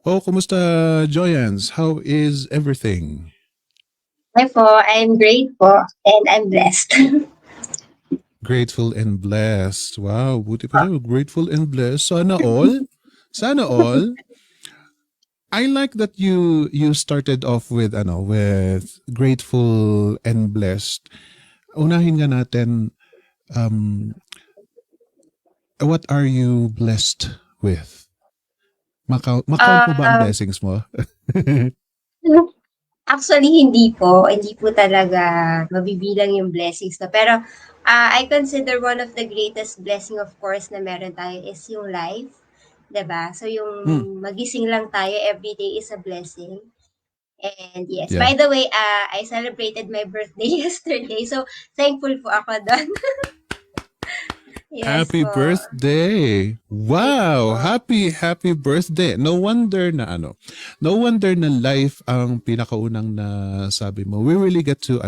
Oh, kumusta, Joyans? How is everything? Hi po, I'm great po and I'm blessed. Grateful and blessed. Wow, buti pa sa'yo. Grateful and blessed. Sana all. Sana all. I like that you started off with with grateful and blessed. Unahin nga natin, um what are you blessed with? Makount mo ba ang Um, blessings mo? Actually hindi po talaga mabibilang yung blessings na. Pero I consider one of the greatest blessing of course na meron tayo is yung life, 'di ba? So yung Hmm, magising lang tayo every day is a blessing. And yes, yeah. by the way, I celebrated my birthday yesterday. So thankful po ako doon. Yes Happy po. birthday! Thank you Wow! po. Happy birthday! No wonder na life ang pinakaunang na sabi mo. We really get to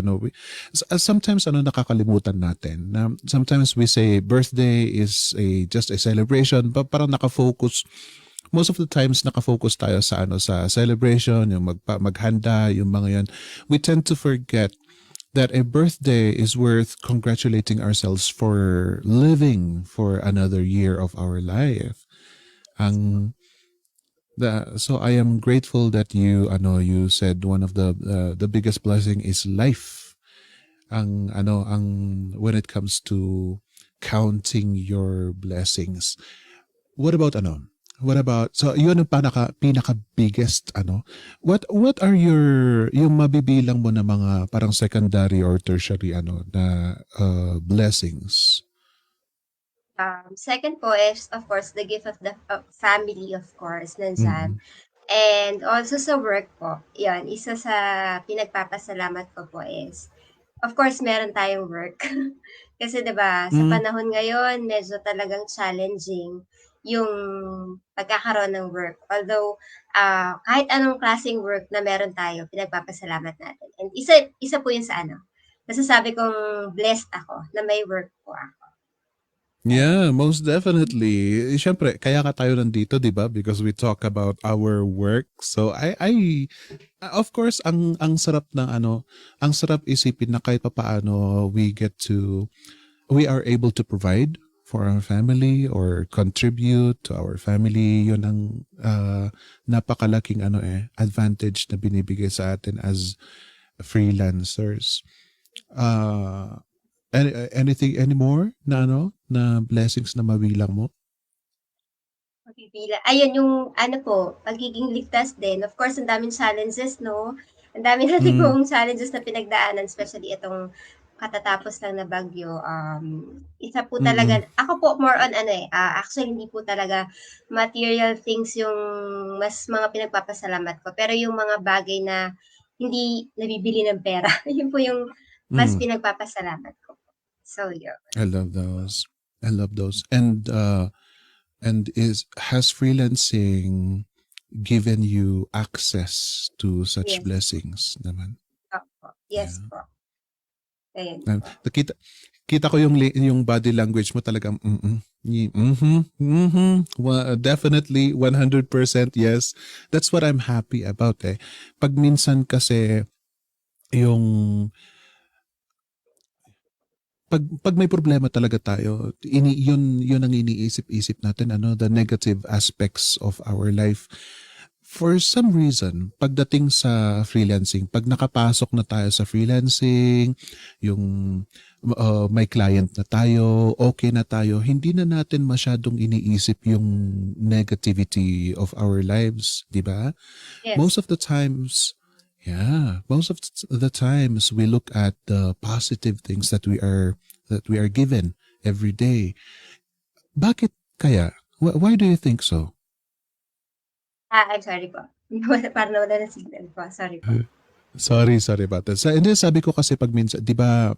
sometimes nakakalimutan natin na sometimes we say birthday is a just a celebration, but parang nakafocus most of the times nakafocus tayo sa sa celebration, yung maghanda, yung mga yan. We tend to forget that a birthday is worth congratulating ourselves for living for another year of our life. Ang so I am grateful that you said one of the biggest blessing is life. Ang when it comes to counting your blessings. What about What about so yun ang pinaka biggest what are yung mabibilang mo na mga parang secondary or tertiary na blessings? Second po is, of course, the gift of the family, of course, nandyan. Mm. And also sa work po, yan, isa sa pinagpapasalamat ko po is, of course, meron tayong work. Kasi 'di ba, sa Mm. panahon ngayon, medyo talagang challenging yung pagkakaroon ng work. Although, kahit anong klaseng work na meron tayo, pinagpapasalamat natin. And isa isa po yun sa masasabi kong blessed ako na may work po ako. Ayun. Yeah, most definitely. Siyempre, kaya ka tayo nandito, 'di ba? Because we talk about our work. So I of course ang sarap ng ang sarap isipin na kahit papaano we are able to provide for our family or contribute to our family. Yun ang napakalaking advantage na binibigay sa atin as freelancers. Uh, anything anymore na na blessings na mabilang mo? Mapipila ayun yung po, pagiging ligtas din. Of course, ang daming challenges 'no? Ang dami natin Mm, pong challenges na pinagdaanan, especially itong katatapos lang na bagyo. Isa po talaga mm, ako po more on actually hindi po talaga material things yung mas mga pinagpapasalamat ko, pero yung mga bagay na hindi nabibili ng pera, yun po yung mas mm. pinagpapasalamat ko po. So yun. I love those. I love those. And is has freelancing given you access to such Yes, blessings naman? opo. Yes Yeah. po, ayun po. Nakita kita ko yung body language mo talagang definitely 100% yes. That's what I'm happy about eh. Pag minsan kasi yung pag may problema talaga tayo, yun ang iniisip-isip natin the negative aspects of our life. For some reason, pagdating sa freelancing, pag nakapasok na tayo sa freelancing, yung may client na tayo, okay na tayo, hindi na natin masyadong iniisip yung negativity of our lives, di ba? Most Yes. of the times, yeah, most of the times we look at the positive things that we are given every day. Bakit kaya? Why do you think so? I'm sorry po. Parang nawala ng signal po, sorry po. Sorry about that. Hindi, sabi ko kasi pag minsan, di ba,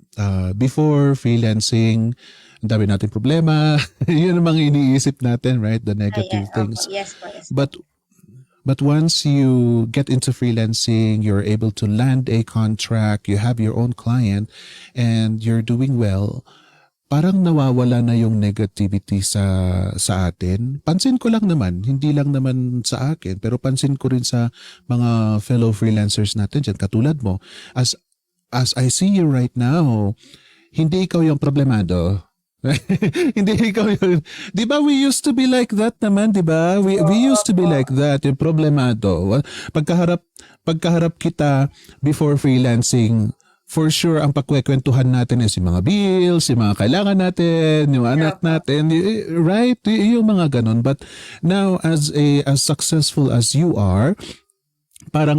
before freelancing, ang dami nating problema. Yun ang mga iniisip natin, right? The negative Opo. things. Yes po, yes po. But But once you get into freelancing, you're able to land a contract, you have your own client, and you're doing well. parang nawawala na yung negativity sa atin. Pansin ko lang naman, hindi lang naman sa akin, pero pansin ko rin sa mga fellow freelancers natin dyan, katulad mo. As I see you right now, hindi ikaw yung problemado. Hindi ikaw yung, di ba we used to be like that naman, di ba? We used to be Opo. like that, yung problemado. Pagkaharap, pagkaharap kita before freelancing, for sure, ang pagkwekwentuhan natin is yung mga bills, yung mga kailangan natin, yung anak Opo. natin, right? Yung mga ganun. But now, as successful as you are, parang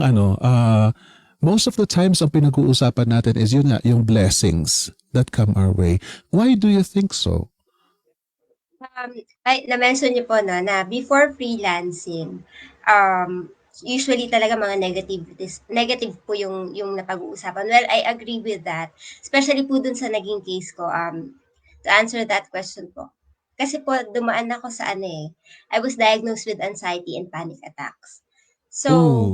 most of the times ang pinag-uusapan natin is yun nga, yung blessings that come our way. Why do you think so? Um, na-mention niyo po, no, na before freelancing, usually talaga mga negative po yung napag-uusapan. Well, I agree with that. Especially po dun sa naging case ko, to answer that question po. Kasi po, dumaan ako sa I was diagnosed with anxiety and panic attacks. So, Oh,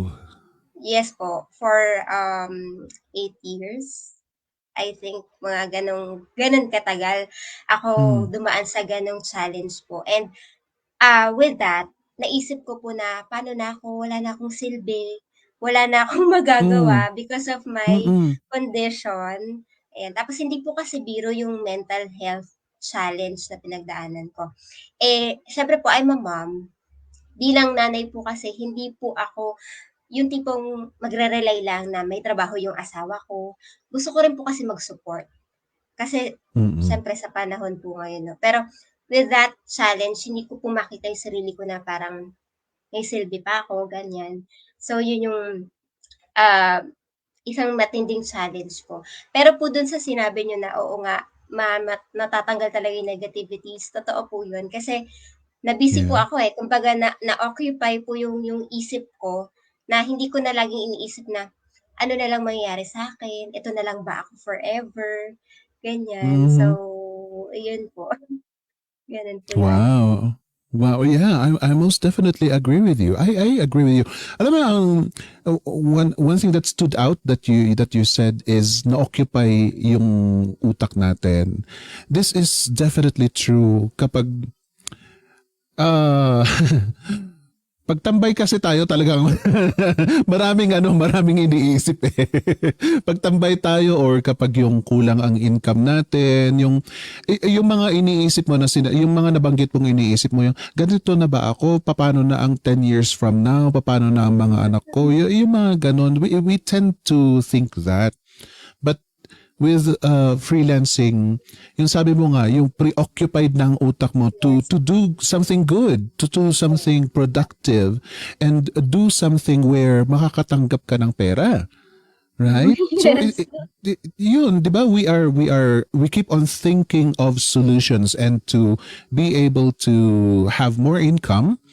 yes po, for 8 years, I think mga ganun katagal ako mm, dumaan sa ganong challenge po. And with that, naisip ko po na paano na ako, wala na akong silbi, wala na akong mm, magagawa because of my mm, condition. Ayan. Tapos hindi po kasi biro yung mental health challenge na pinagdaanan ko. Syempre po, I'm a mom. Bilang nanay po kasi, hindi po ako yung tipong magre-rely lang na may trabaho yung asawa ko. Gusto ko rin po kasi mag-support. Kasi mm, siyempre sa panahon po ngayon, no? Pero with that challenge, hindi ko po makita yung sarili ko na parang may silbi pa ako, ganyan. So, yun yung ah, isang matinding challenge ko. Pero po dun sa sinabi niyo na oo nga, natatanggal talaga yung negativities, totoo po yun. Kasi na-busy po yeah. ako, kumbaga na-occupy po yung isip ko na hindi ko na laging iniisip na ano na lang mangyayari sa'kin, ito na lang ba ako forever, ganyan. So, Mm-hmm. ayun po, gano'n po lagi. Wow. Wow, yeah, I most definitely agree with you. I agree with you. Alam mo, one thing that stood out that you said is na-occupy yung utak natin. This is definitely true kapag ah pagtambay kasi tayo talagang maraming iniisip eh. Pagtambay tayo or kapag yung kulang ang income natin, yung mga iniisip mo yung mga nabanggit mong iniisip mo yung ganito na ba ako? Paano na ang 10 years from now? Paano na ang mga anak ko? Yung mga ganon, we tend to think that. But with freelancing, yung sabi mo nga, yung preoccupied ng utak mo Yes. to do something good, to do something productive, and do something where makakatanggap ka ng pera. Right? So Yes. yun, 'di ba? We keep on thinking of solutions and to be able to have more income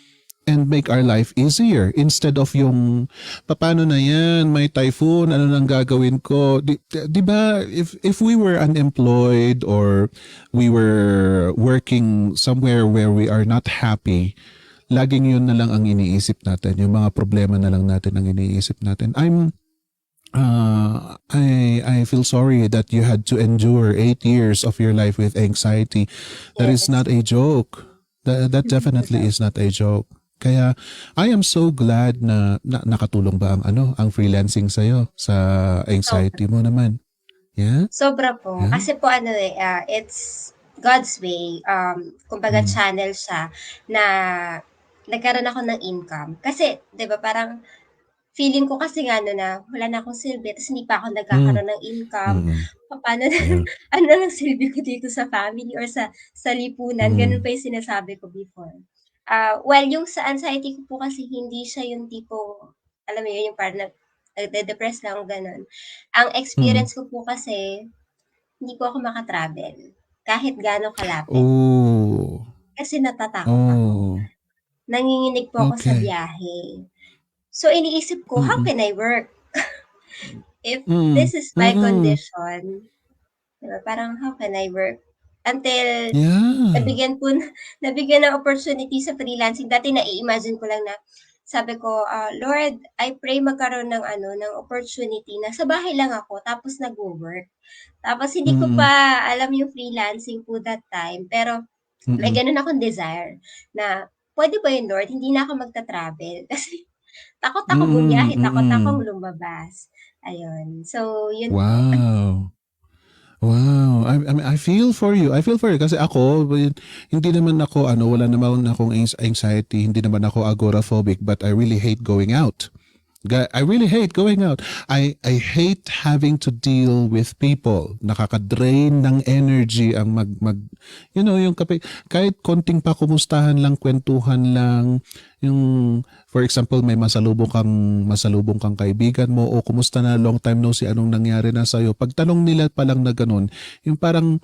and make our life easier instead of yung paano na yan, may typhoon, ano nang gagawin ko? Di ba if we were unemployed or we were working somewhere where we are not happy, laging yun na lang ang iniisip natin, yung mga problema na lang natin ang iniisip natin. I feel sorry that you had to endure 8 years of your life with anxiety. That is Yes. not a joke. That definitely is not a joke. Kaya I am so glad na nakatulong ba ang freelancing sa sa Sobra. anxiety mo naman. Yeah? Sobra po. Yeah? Kasi po it's God's way. Kumbaga Mm. channel siya na nagkaroon ako ng income. Kasi, 'di ba, parang feeling ko kasi nga na wala na akong silbi tapos hindi pa ako Mm. nagkakaroon ng income. Mm. Paano na Yeah. ano na lang silbi ko dito sa family or sa lipunan, gano'n Mm. pa yung sinasabi ko before. Well, yung sa anxiety ko po kasi hindi siya yung tipong, alam mo yun, yung parang nagde-depress lang, gano'n. Ang Mm. experience ko po kasi, hindi po ako maka-travel kahit gaano kalapit Oh. kasi natatakot ako. Oh. Nanginginig po ako sa Okay. biyahe. So, iniisip ko, how Mm. can I work? If Mm. this is my Mm. condition, 'di ba, parang how can I work? Until Yeah. nabigyan po nabigyan ng opportunity sa freelancing. Dati nai-imagine ko lang na sabi ko, Lord, I pray magkaroon ng ng opportunity na sa bahay lang ako tapos nagwo-work. Tapos hindi ko Mm. pa alam yung freelancing po that time, pero may Mm. gano'n akong desire na, "Puwede ba yun Lord, hindi na ako magta-travel." Kasi takot ako Mm. bumiyahe, takot akong Mm. lumabas, ayun. So, yun po. Wow. Wow, I mean, I feel for you. I feel for you kasi ako, hindi naman ako wala naman akong anxiety, hindi naman ako agoraphobic, but I really hate going out. I really hate going out. I hate having to deal with people. Nakaka-drain ng energy ang yung kahit konting pa kumustahan lang, kwentuhan lang, yung for example may masalubong kang kaibigan mo o kumusta na, long time no see, anong nangyari na sa'yo. Pagtanong nila pa lang na ganun, yung parang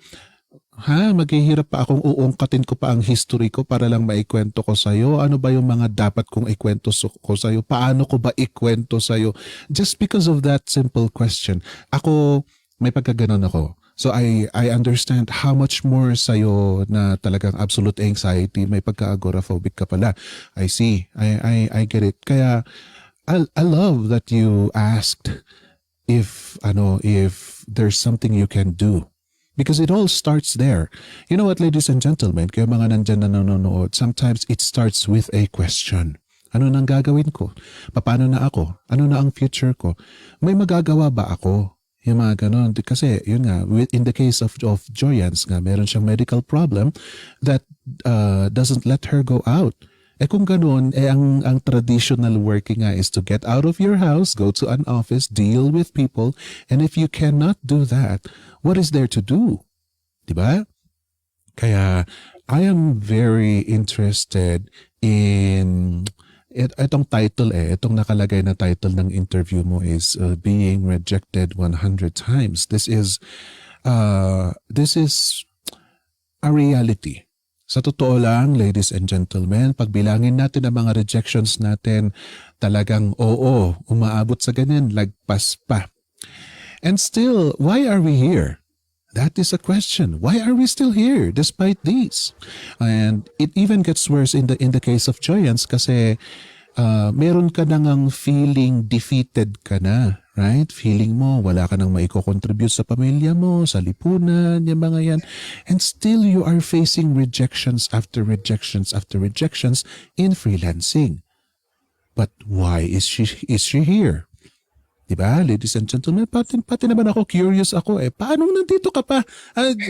maghihirap pa akong uungkatin ko pa ang history ko para lang maikwento ko sa'yo. Ano ba yung mga dapat kong ikwento ko sa'yo? Paano ko ba ikwento sa'yo? Just because of that simple question. Ako, may pagkaganon ako. So I understand how much more sa'yo na talagang absolute anxiety, may pagka-agoraphobic ka pala. I see. I get it. Kaya I love that you asked if there's something you can do. Because it all starts there. You know what, ladies and gentlemen, kayo mga nandyan na nanonood, sometimes it starts with a question. Ano nang gagawin ko? Paano na ako? Ano na ang future ko? May magagawa ba ako? Yung mga ganon. Kasi, yun nga, in the case of Joyance nga, meron siyang medical problem that doesn't let her go out. Kung ganoon, ang traditional working nga is to get out of your house, go to an office, deal with people, and if you cannot do that, what is there to do? Diba? Kaya, I am very interested in itong title itong nakalagay na title ng interview mo is Being Rejected 100 Times. This is a reality. Sa totoo lang, ladies and gentlemen, pagbilangin natin ang mga rejections natin, talagang umaabot sa ganyan, lagpas pa. And still, why are we here? That is a question. Why are we still here despite these? And it even gets worse in the case of Joyance kasi meron ka nang feeling defeated ka na, right? Feeling mo wala ka nang maiko-contribute sa pamilya mo, sa lipunan, yung mga yan. And still you are facing rejections after rejections after rejections in freelancing. But why is she here? Diba, ladies and gentlemen, pati naman ako, curious ako paano nandito ka pa?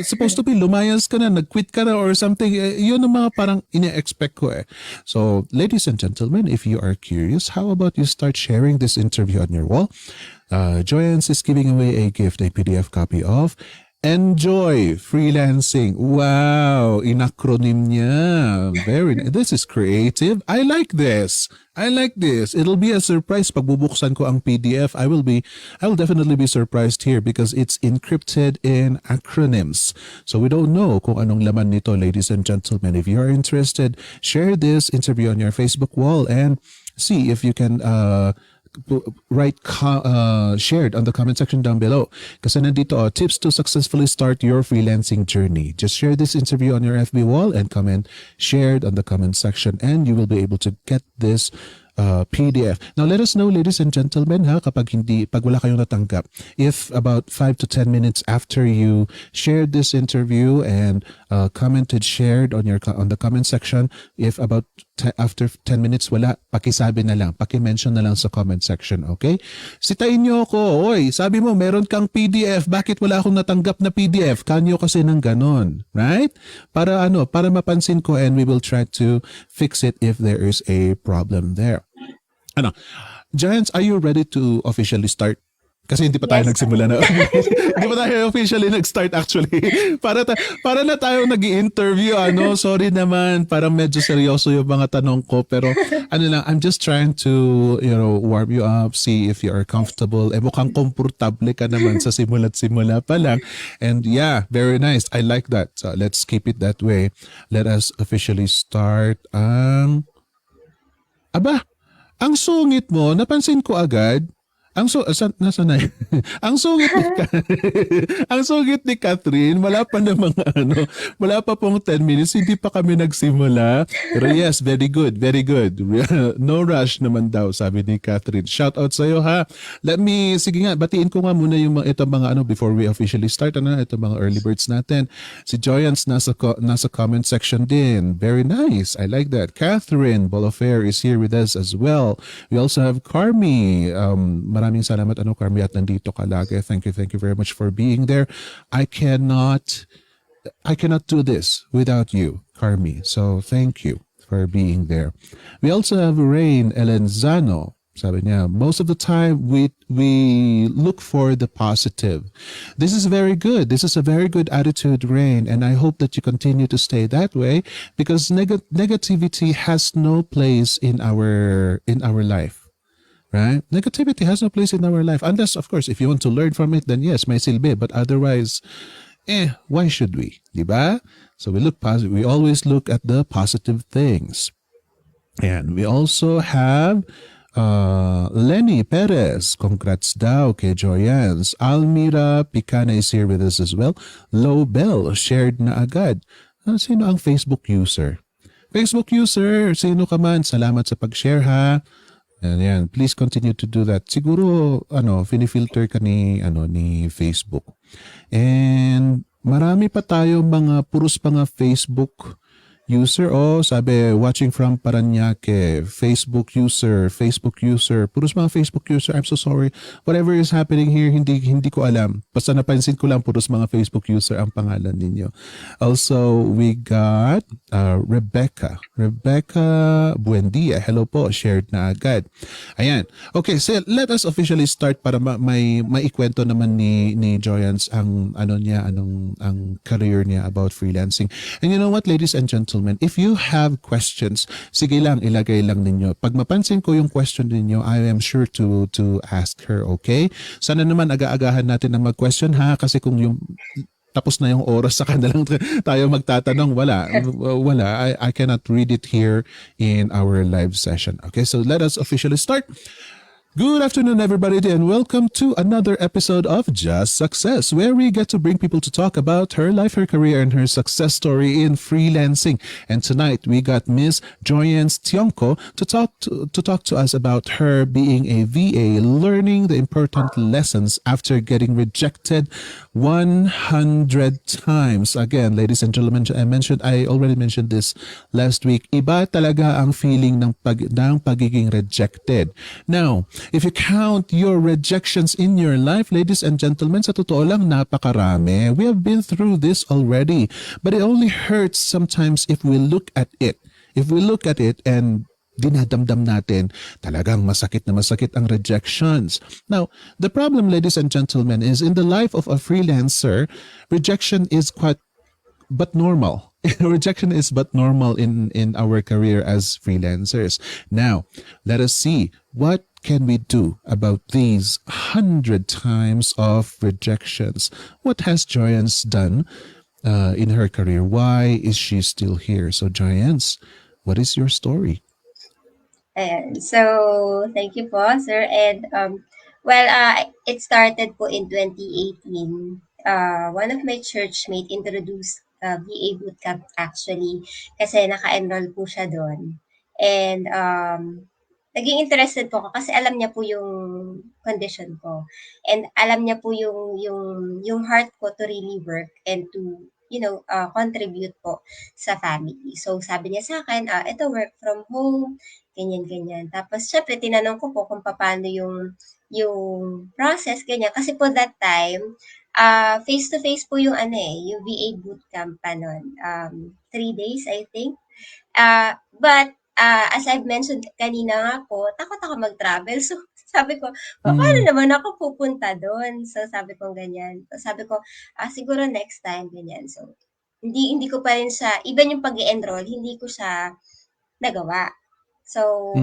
Supposed to be lumayas ka na, nag-quit ka na or something. Yun ang mga parang ine-expect ko So, ladies and gentlemen, if you are curious, how about you start sharing this interview on your wall? Joyance is giving away a gift, a PDF copy of Enjoy Freelancing. Wow, in-acronym niya. This is creative. I like this. It'll be a surprise pag bubuksan ko ang PDF. I will definitely be surprised here because it's encrypted in acronyms. So we don't know kung anong laman nito, ladies and gentlemen. If you are interested, share this interview on your Facebook wall and see if you can shared on the comment section down below. Kasi nandito, tips to successfully start your freelancing journey. Just share this interview on your FB wall and comment shared on the comment section and you will be able to get this PDF. Now, let us know, ladies and gentlemen, pag wala kayong natanggap, if about 5 to 10 minutes after you shared this interview and shared on the comment section, if about after 10 minutes wala, pakisabi na lang, pakimention na lang sa comment section, okay? Sitain nyo ako, oy, sabi mo meron kang PDF, bakit wala akong natanggap na PDF? Kanyo kasi ng ganon, right? Para mapansin ko and we will try to fix it if there is a problem there. Giants, are you ready to officially start? Kasi hindi pa tayo nagsimula na. Hindi pa tayo officially nag-start actually. Para na tayo nag-i-interview. Sorry naman, parang medyo seryoso yung mga tanong ko. Pero I'm just trying to, warm you up, see if you are comfortable. Mukhang komportable ka naman sa simula't-simula pa lang. And yeah, very nice. I like that. So let's keep it that way. Let us officially start. Ang sungit mo, napansin ko agad. nasa na ang sungit ni ang sungit ni Catherine, wala pa namang wala pa pong 10 minutes, hindi pa kami nagsimula. Pero yes, very good, very good. No rush naman daw, sabi ni Catherine. Shout out sa'yo ha. Sige nga, batiin ko nga muna yung ito mga before we officially start, ito mga early birds natin. Si Joyance nasa comment section din. Very nice. I like that. Catherine Bolofair is here with us as well. We also have Carmi. Maraming salamat Carmi at nandito ka lagi. Thank you very much for being there. I cannot do this without you, Carmi. So thank you for being there. We also have Rain Elenzano. Sabi niya, most of the time we look for the positive. This is very good. This is a very good attitude, Rain, and I hope that you continue to stay that way because negativity has no place in our life. Right? Negativity has no place in our life. Unless, of course, if you want to learn from it, then yes, may silbi. But otherwise, why should we? Diba? So we look positive. We always look at the positive things. And we also have Lenny Perez. Congrats daw kay Joyans. Almira Picana is here with us as well. Low Bell, shared na agad. Sino ang Facebook user? Facebook user, sino ka man? Salamat sa pag-share ha. And yan, please continue to do that. Siguro finifilter ka ni Facebook. And marami pa tayo puros pa nga Facebook user. Sabi, watching from Paranaque, Facebook user, puros mga Facebook user. I'm so sorry. Whatever is happening here, hindi ko alam. Basta napansin ko lang, puros mga Facebook user ang pangalan ninyo. Also, we got Rebecca Buendia. Hello po, shared na agad. Ayan. Okay, so let us officially start para maikwento naman ni Joyance ang career niya about freelancing. And you know what, ladies and gentlemen, if you have questions, sige lang, ilagay lang ninyo. Pag mapansin ko yung question ninyo, I am sure to ask her, okay? Sana naman aga-agahan natin na mag-question ha, kasi kung yung tapos na yung oras sa lang tayo magtatanong, wala. I cannot read it here in our live session. Okay, so let us officially start. Good afternoon, everybody, and welcome to another episode of JasSuccess, where we get to bring people to talk about her life, her career, and her success story in freelancing. And tonight, we got Miss Joyance Tionco to talk to us about her being a VA, learning the important lessons after getting rejected 100 times. Again, ladies and gentlemen, I already mentioned this last week. Iba talaga ang feeling ng pagiging rejected. Now, if you count your rejections in your life, ladies and gentlemen, sa totoo lang, napakarami. We have been through this already. But it only hurts sometimes if we look at it. If we look at it and dinadamdam natin, talagang masakit na masakit ang rejections. Now, the problem, ladies and gentlemen, is in the life of a freelancer, rejection is but normal. Rejection is but normal in our career as freelancers. Now, let us see what can we do about these 100 times of rejections. What has Joyance done in her career? Why is she still here? So, Joyance, what is your story? Ayan. So, thank you po, sir. And, it started po in 2018. One of my churchmate introduced VA bootcamp actually kasi naka-enroll po siya doon. And, naging interested po ako kasi alam niya po yung condition ko. And alam niya po yung heart ko to really work and to contribute po sa family. So, sabi niya sa akin, ito work from home, ganyan-ganyan. Tapos, syempre, tinanong ko po kung paano yung process, ganyan. Kasi po that time, face-to-face po yung yung VA bootcamp pa nun. 3 days, I think. But, as I've mentioned kanina nga po, takot ako mag-travel. So, sabi ko, paano naman ako pupunta doon? So, sabi ko ganyan. Sabi ko, siguro next time, ganyan. So, hindi ko pa rin siya, even yung pag-enroll, hindi ko siya nagawa. So,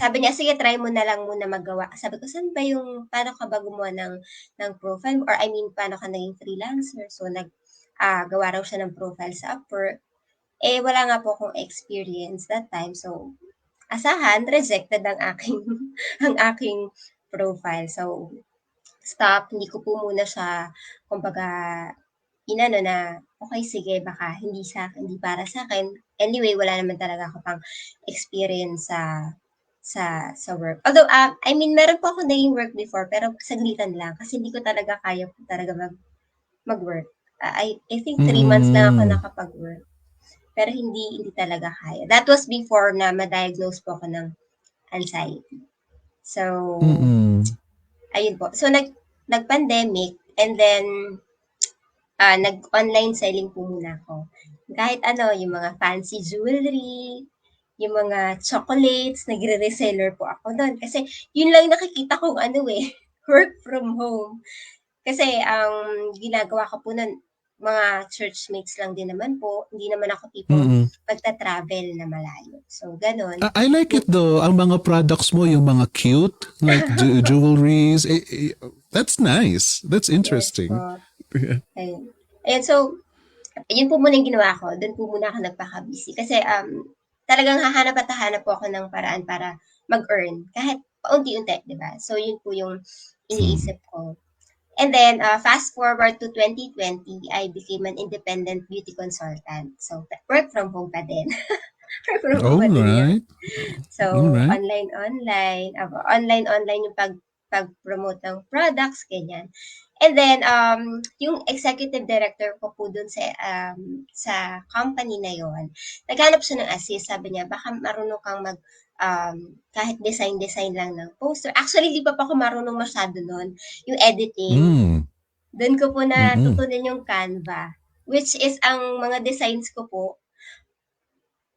sabi niya, sige, try mo na lang muna magawa. Sabi ko, paano ka ba gumawa ng profile? Or I mean, paano ka naging freelancer? So, gawa raw siya ng profile sa Upwork. Wala nga po akong experience that time. So, asahan, rejected ang aking ang aking profile. So, stop, hindi ko po muna siya, kumbaga, inano na, okay, sige, baka hindi para sa akin. Anyway, wala naman talaga ako pang experience sa work. Although, I mean, meron po ako naging work before, pero saglitan lang, kasi hindi ko talaga kaya po talaga mag-work. I think 3 months lang ako Mm. nakapag-work. Pero hindi talaga kaya. That was before na ma-diagnose po ako ng anxiety. So, Mm. ayun po. So, nag-pandemic, and then, nag-online selling po muna ako. Kahit ano, yung mga fancy jewelry, yung mga chocolates, nagre-reseller po ako doon. Kasi, yun lang nakikita kong ano eh, work from home. Kasi, ang ginagawa ko po nun, mga churchmates lang din naman po. Hindi naman ako tipong Mm. magta-travel na malayo. So, ganun. I like it though. Ang mga products mo, yung mga cute, like jewelries. That's nice. That's Yes interesting. po. Ayun. Ayun, so, yun po muna yung ginawa ko. Doon po muna ako nagpaka-busy. Kasi, talagang hahanap at hahanap po ako ng paraan para mag-earn. Kahit paunti-unti, di ba? So, yun po yung Hmm. iniisip ko. And then, fast forward to 2020, I became an independent beauty consultant. So, work from home pa din. Work from home All pa din yun. right. All So, right. online yung pag-promote ng products, ganyan. And then, yung executive director ko po dun sa company na yon, naghanap siya ng assist. Sabi niya, baka marunong kang kahit design lang ng poster. Actually, di pa ako marunong masyado nun. Yung editing. Mm. Doon ko po Mm. natutunan yung Canva. Which is, ang mga designs ko po,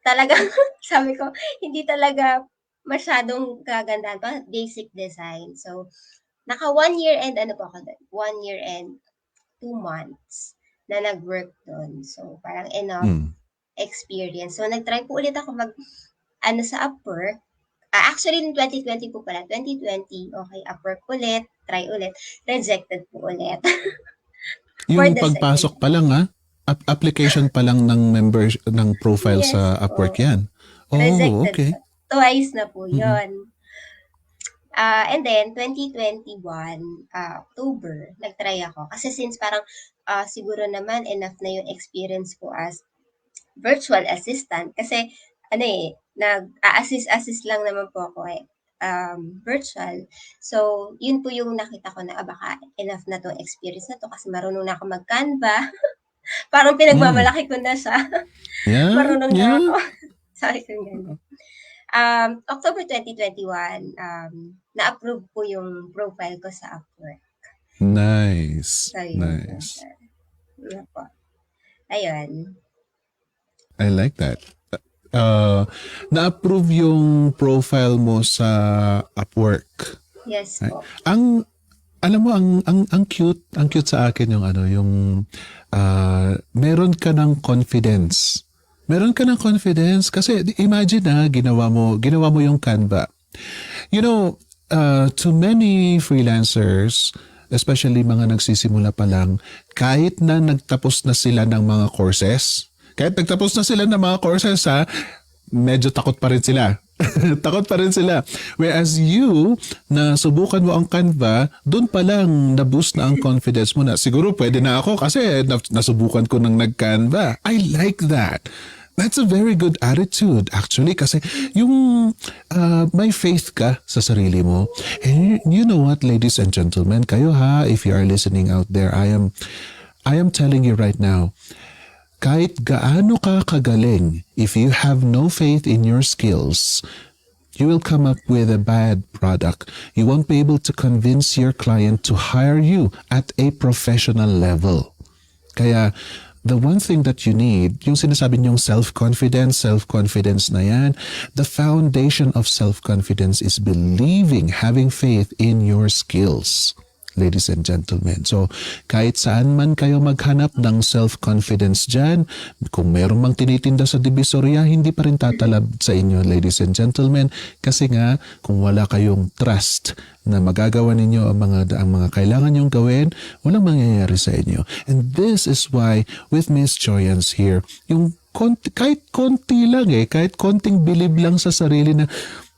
talagang sabi ko, hindi talaga masyadong kagandahan pa, basic design. So, naka 1 year and ano po ako doon, 1 year and 2 months na nag-work doon. So, parang enough Mm. experience. So, nag-try po ulit ako ano sa Upwork. Actually, in 2020 po pala, 2020, okay, Upwork ulit, try ulit, rejected po ulit for Yung the second pagpasok pa time. lang application pa lang ng members ng profile Yes sa Upwork po, yan. Oh, rejected okay. po. Twice na po Mm. yon. And then 2021, October, nag-try ako. Kasi since parang siguro naman enough na yung experience ko as virtual assistant. Kasi ano eh, nag-assist lang naman po ako eh. Virtual. So, yun po yung nakita ko na baka enough na tong experience na to kasi marunong na ako mag-Canva. Parang Mm. pinagmamalaki ko na siya. Yeah, Marunong na yeah. ako. Sabi ko gano'n. October 2021, na-approve po yung profile ko sa Upwork. Nice. So, yun po Nice. siya. Yun po. Ayun. I like that. Na-approve yung profile mo sa Upwork. Yes Right? po. Alam mo ang cute sa akin yung meron ka ng confidence. Meron ka ng confidence kasi imagine ginawa mo yung Canva. You know, to many freelancers, especially mga nagsisimula pa lang, kahit na nagtapos na sila ng mga courses, medyo takot pa rin sila. Takot pa rin sila. Whereas you, na subukan mo ang Canva, doon pa lang na-boost na ang confidence mo na siguro pwede na ako kasi nasubukan ko ng nag-Canva. I like that. That's a very good attitude actually kasi yung may faith ka sa sarili mo. And you know what, ladies and gentlemen, kayo ha, if you are listening out there, I am telling you right now, kahit gaano ka kagaling, if you have no faith in your skills, you will come up with a bad product. You won't be able to convince your client to hire you at a professional level. Kaya, the one thing that you need, yung sinasabi niyong self-confidence na yan, the foundation of self-confidence is believing, having faith in your skills. Ladies and gentlemen. So, kahit saan man kayo maghanap ng self-confidence dyan, kung meron mang tinitinda sa Divisoria, hindi pa rin tatalab sa inyo, ladies and gentlemen. Kasi nga, kung wala kayong trust na magagawa ninyo ang mga kailangan nyong gawin, walang mangyayari sa inyo. And this is why, with Miss Joyance here, yung kahit konti lang kahit konting bilib lang sa sarili na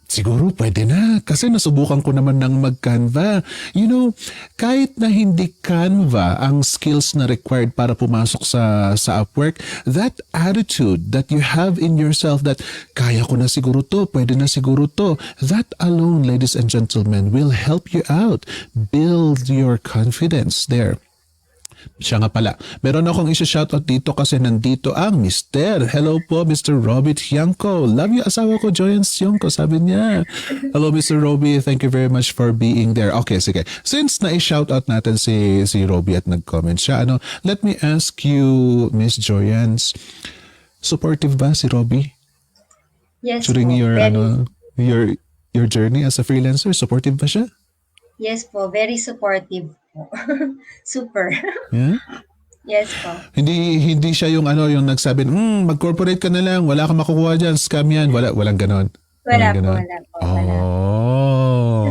Siguro pwede na kasi nasubukan ko naman ng mag-Canva. You know, kahit na hindi Canva ang skills na required para pumasok sa Upwork, that attitude that you have in yourself that kaya ko na siguro to, pwede na siguro to, that alone, ladies and gentlemen, will help you out. Build your confidence there. Siya nga pala. Meron akong isa-shoutout dito kasi nandito ang Mister. Hello po, Mr. Robert Hiangco. Love you, asawa ko, Joyan Siongco, sabi niya. Hello, Mr. Robbie. Thank you very much for being there. Okay, sige. Since na-shoutout natin si Robbie at nag-comment siya, let me ask you, Miss Joyans, supportive ba si Robbie? Yes During po, your, very, your journey as a freelancer, supportive ba siya? yes po, very supportive po. Super. Yeah? Yes po. Hindi siya yung yung nagsabi, mag-corporate ka na lang, wala kang makukuha diyan, scam yan. Walang ganon. Wala Walang po, ganon. wala po, wala. Oh.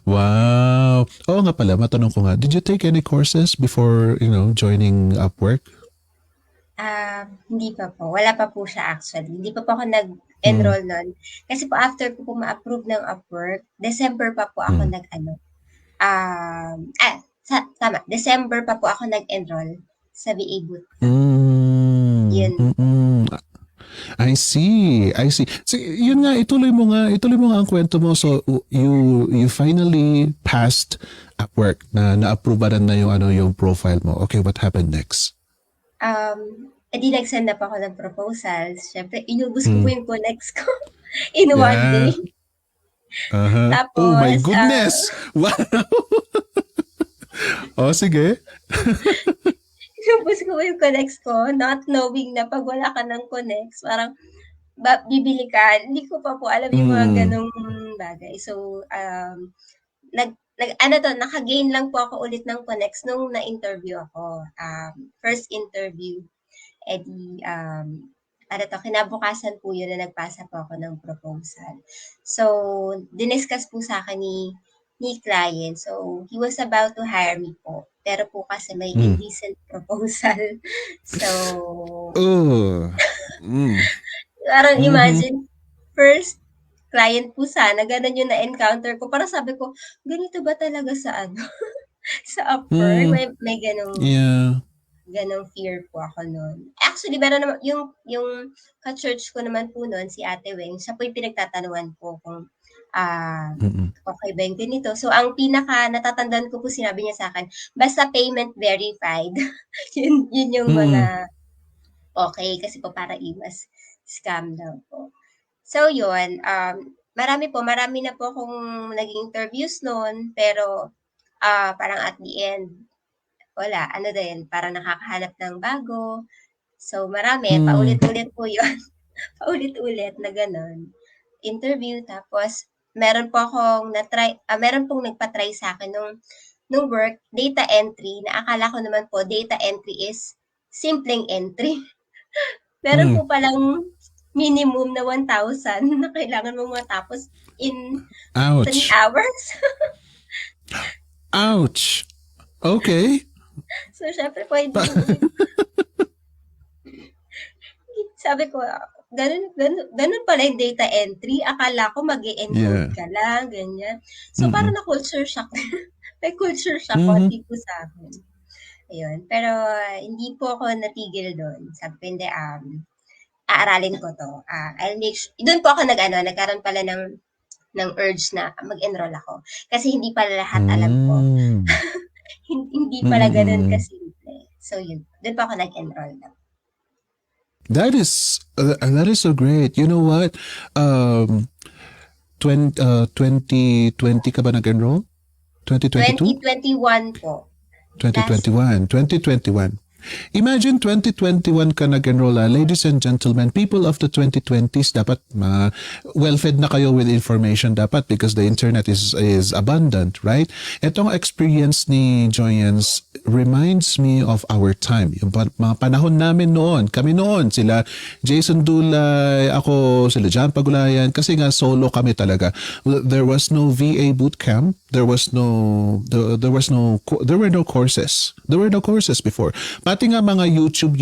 Wow. Oo nga pala, matanong ko nga, did you take any courses before, joining Upwork? Hindi pa po. Wala pa po siya actually. Hindi pa po ako nag-enroll nun. Kasi po after ko po ma-approve ng Upwork, December pa po ako tama. December pa po ako nag-enroll sa VA bootcamp. Yun. I see. Yun nga, ituloy mo nga ang kwento mo. So you finally passed Upwork na-approve na yung profile mo. Okay, what happened next? Edi nag-send up ako ng proposals. Siyempre, inubos ko po yung connects ko in one day. Uh-huh. Tapos, oh my goodness! Wow! Oh, sige. inubos ko yung connects ko, not knowing na pag wala ka ng connects, parang bibili ka. Hindi ko pa po alam yung mga ganong bagay. So, naka-gain lang po ako ulit ng connects nung na-interview ako. First interview. Edi, kinabukasan po yun na nagpasa po ako ng proposal. So, diniscuss po sa akin ni client. So, he was about to hire me po. Pero po kasi may indecent proposal. So, parang imagine, first client po sana, ganun yung na-encounter ko. Parang sabi ko, ganito ba talaga sa sa Upwork? May ganung, ganong fear po ako noon. Actually, meron naman, yung ka-church ko naman po noon, si Ate Weng, siya po yung pinagtatanungan ko kung okay ba yung ganito. So, ang pinaka natatandaan ko po, sinabi niya sa akin, basta payment verified. yun yung mga okay, kasi po para iwas scam daw po. So, yun, marami na po akong naging interviews noon, pero parang at the end, wala, parang nakakahanap ng bago. So, marami, paulit-ulit po yun. Paulit-ulit na gano'n. Interview, tapos, meron pong nagpa-try sa akin nung work, data entry, na akala ko naman po, data entry is simpleng entry. Meron po palang minimum na 1,000 na kailangan mong matapos in 3 hours. Ouch! Okay. So, syempre po, sabi ko, ganun pala yung data entry. Akala ko mag-e-encode ka lang, ganyan. So, parang na-culture shock. May culture shock konti po sa akin. Ayun. Pero, hindi po ako natigil doon. Sabi ko, hindi, aaralin ko to. Doon po ako nagkaroon pala ng urge na mag-enroll ako. Kasi hindi pala lahat alam ko. Hindi pala ganun kasimple. So, yun. Doon pa ako nag-enroll na. That is so great. You know what? 2020 ka ba nag-enroll? 2022? 2021 po. 2021. Imagine 2021 ka nag-enroll. Ladies and gentlemen, people of the 2020s, dapat well-fed na kayo with information dapat because the internet is abundant, right? Itong experience ni Joyans reminds me of our time. Yung mga panahon namin noon, kami noon, sila Jason Dulay, ako, sila John Pagulayan, kasi nga solo kami talaga. There was no VA bootcamp There were no courses. There were no courses before. Pati nga mga YouTube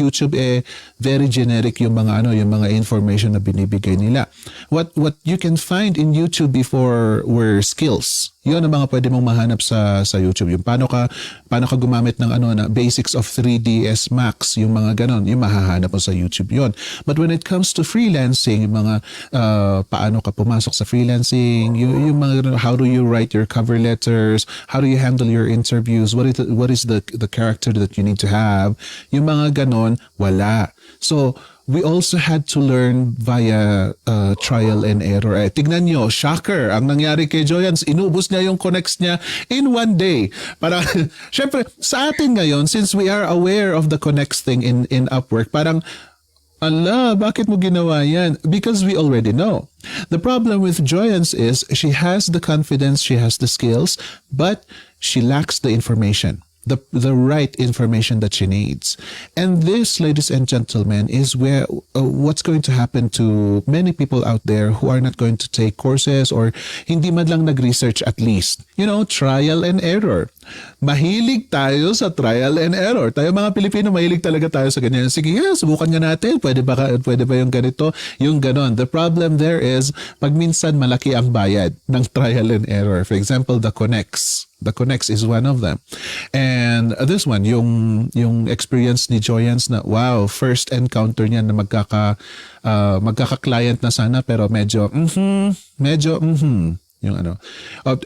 very generic yung mga yung mga information na binibigay nila. What you can find in YouTube before were skills. Yun ang mga pwede mong mahanap sa YouTube. Yung paano ka gumamit ng na basics of 3ds Max, yung mga ganon, yung mahahanap mo sa YouTube yun. But when it comes to freelancing, yung mga paano ka pumasok sa freelancing, yung mga how do you write your cover letters, how do you handle your interviews, what is the character that you need to have, yung mga ganon, wala. So we also had to learn via trial and error. Tignan nyo, shocker, ang nangyari kay Joyans, inubos niya yung connects niya in one day. Para, syempre, sa atin ngayon, since we are aware of the connects thing in Upwork, parang, ala, bakit mo ginawa yan? Because we already know. The problem with Joyans is she has the confidence, she has the skills, but she lacks the information. The right information that she needs. And this, ladies and gentlemen, is where what's going to happen to many people out there who are not going to take courses or hindi man lang nag-research at least. Trial and error. Mahilig tayo sa trial and error. Tayo mga Pilipino, mahilig talaga tayo sa ganyan. Sige, subukan nga natin. Pwede ba yung ganito? Yung ganon. The problem there is, pag minsan malaki ang bayad ng trial and error. For example, the connects. The connects is one of them. And this one, yung experience ni Joyans na, wow, first encounter niya na magkaka-client na sana pero medyo yung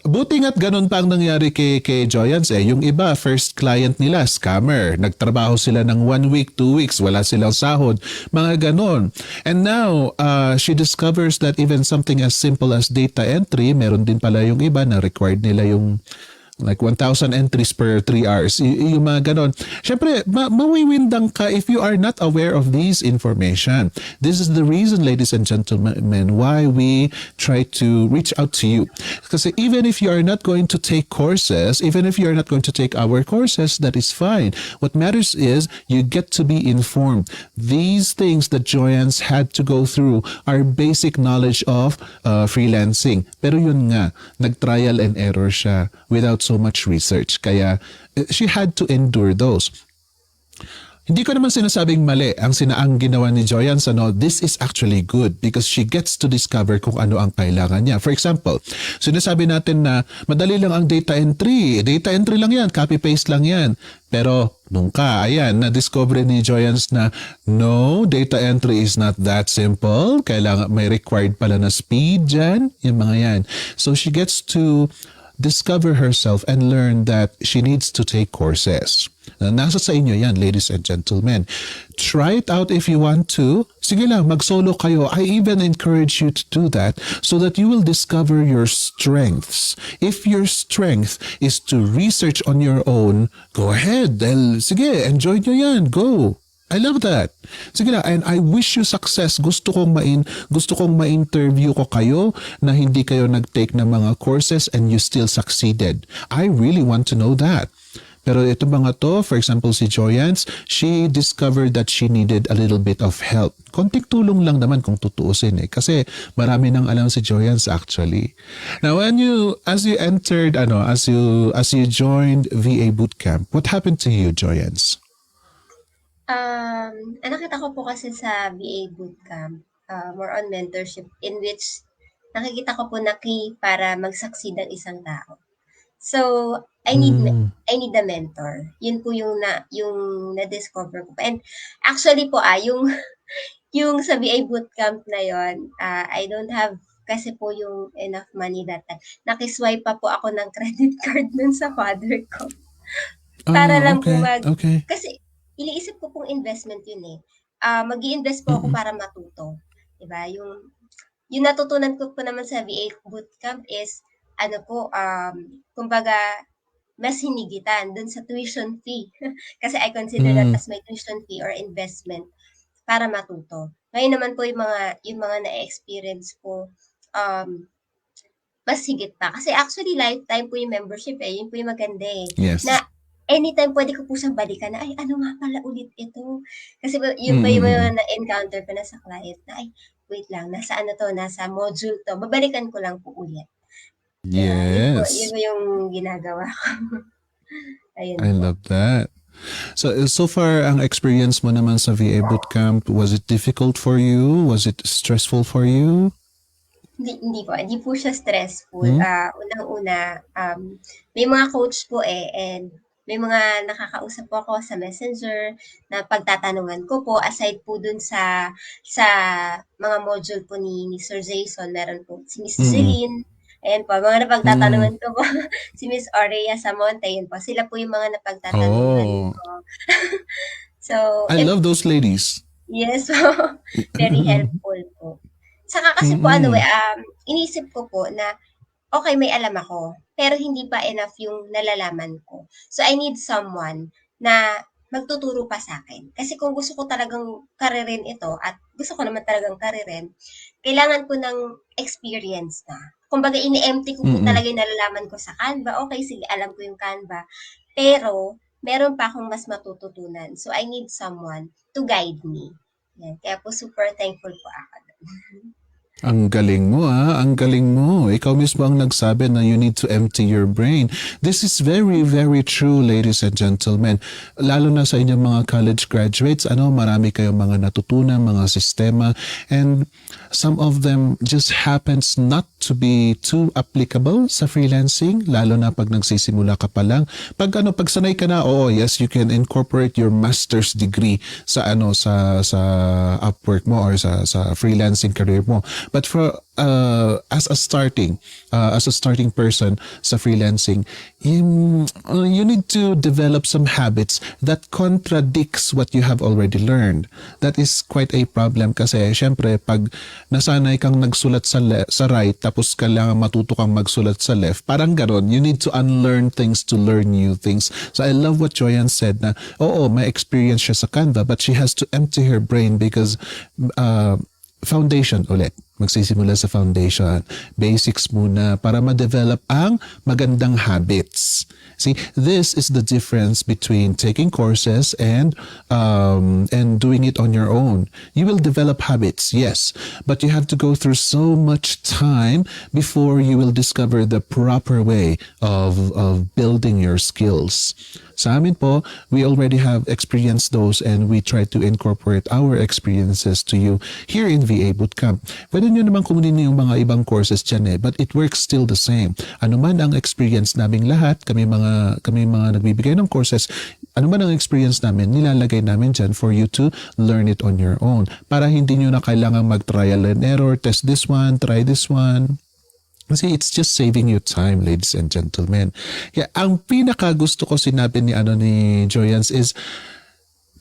buti nga't ganun pa ang nangyari kay Joyans yung iba first client nila scammer, nagtrabaho sila ng 1 week 2 weeks, wala silang sahod, mga ganon. And now she discovers that even something as simple as data entry, meron din pala yung iba na required nila yung like 1,000 entries per 3 hours. Yung mga ganon. Siyempre, mawiwindang ka if you are not aware of these information. This is the reason, ladies and gentlemen, why we try to reach out to you. Kasi even if you are not going to take courses, even if you are not going to take our courses, that is fine. What matters is you get to be informed. These things that Joyans had to go through are basic knowledge of freelancing. Pero yun nga, nag-trial and error siya without so much research. Kaya she had to endure those. Hindi ko naman sinasabing mali ang ginawa ni Joyans. This is actually good because she gets to discover kung ano ang kailangan niya. For example, sinasabi natin na madali lang ang data entry. Data entry lang yan, copy-paste lang yan. Pero na-discover ni Joyans na no, data entry is not that simple. Kailangan, may required pala na speed dyan. Yung mga yan. So she gets to discover herself and learn that she needs to take courses. Nasa sa inyo yan, ladies and gentlemen. Try it out if you want to. Sige lang, mag-solo kayo. I even encourage you to do that so that you will discover your strengths. If your strength is to research on your own, go ahead. Sige, enjoy nyo yan. Go. I love that. Sige na, and I wish you success. Gusto kong ma-interview ko kayo na hindi kayo nag-take ng mga courses and you still succeeded. I really want to know that. Pero ito mga to, for example, si Joyans, she discovered that she needed a little bit of help. Konting tulong lang naman kung tutuusin kasi marami nang alam si Joyans actually. Now, as you joined VA Bootcamp, what happened to you, Joyans? Nakita ko po kasi sa VA Bootcamp, more on mentorship in which nakikita ko po na key para mag-succeed ang isang tao. So, I need a mentor. Yun po yung na-discover ko. And actually po yung sa VA Bootcamp na yon, I don't have kasi po yung enough money that time. Nakiswipe pa po ako ng credit card nun sa father ko. Para lang po kasi iniisip ko pong investment yun eh. Mag-i-invest po ako para matuto. Diba? Yung natutunan ko po naman sa VA Bootcamp is, kumbaga, mas hinigitan dun sa tuition fee. Kasi I consider that as my tuition fee or investment para matuto. Ngayon naman po yung mga na-experience ko, mas higit pa. Kasi actually, lifetime po yung membership eh. Yun po yung maganda eh. Yes. Na anytime pwede ko po siyang balikan na, ay, ano nga pala ulit ito? Kasi yun ba yung mga na-encounter ko na sa client na, ay, wait lang, nasa module to, babalikan ko lang po ulit. Kaya yun Yes. po yung ginagawa ko. Ayun I po. love that. So far, ang experience mo naman sa VA Bootcamp, was it difficult for you? Was it stressful for you? Hindi po siya stressful. Hmm? Unang-una, may mga coach po and may mga nakakausap po ako sa Messenger na pagtatanungan ko po aside po dun sa mga module po ni Sir Jason, meron po si Miss Mm-mm. Jeline, ayan po, mga Mm. napagtatanungan ko po, si Miss Aurea Samonte, yun po, sila po yung mga napagtatanungan Oh, ko. So, I if love those ladies. yes po. Very helpful po. Saka kasi po Mm-mm. inisip ko po na, okay, may alam ako, pero hindi pa enough yung nalalaman ko. So, I need someone na magtuturo pa sa akin. Kasi kung gusto ko talagang karirin ito at gusto ko naman talagang karirin, kailangan ko ng experience na. Kumbaga, ini-empty ko po Mm-mm. talaga yung nalalaman ko sa Canva. Okay, sige, alam ko yung Canva. Pero, meron pa akong mas matututunan. So, I need someone to guide me. Yan. Kaya po super thankful po ako. Ang galing mo ang galing mo. Ikaw mismo ang nagsabi na you need to empty your brain. This is very, very true, ladies and gentlemen. Lalo na sa inyong mga college graduates, marami kayong mga natutunan, mga sistema, and some of them just happens not to be too applicable sa freelancing, lalo na pag nagsisimula ka pa lang. Pag sanay ka na, yes, you can incorporate your master's degree sa sa Upwork mo or sa freelancing career mo. But for as a starting person sa freelancing, you need to develop some habits that contradicts what you have already learned. That is quite a problem kasi syempre pag nasanay kang nagsulat sa right tapos kailangan matuto kang magsulat sa left, parang ganon. You need to unlearn things to learn new things. So I love what Joyanne said na, may experience siya sa Canva but she has to empty her brain because foundation ulit. Magsisimula sa foundation. Basics muna para ma-develop ang magandang habits. See, this is the difference between taking courses and doing it on your own. You will develop habits, yes, but you have to go through so much time before you will discover the proper way of building your skills. Sa amin po, we already have experienced those and we try to incorporate our experiences to you here in VA Bootcamp. Pwede nyo naman kumunin yung mga ibang courses dyan but it works still the same. Ano man ang experience naming lahat, kami mga nagbibigay ng courses, ano man ang experience namin, nilalagay namin dyan for you to learn it on your own. Para hindi nyo na kailangan mag-trial and error, test this one, try this one. Kasi it's just saving you time, ladies and gentlemen. Kaya ang pinaka gusto ko sinabi ni Joyance is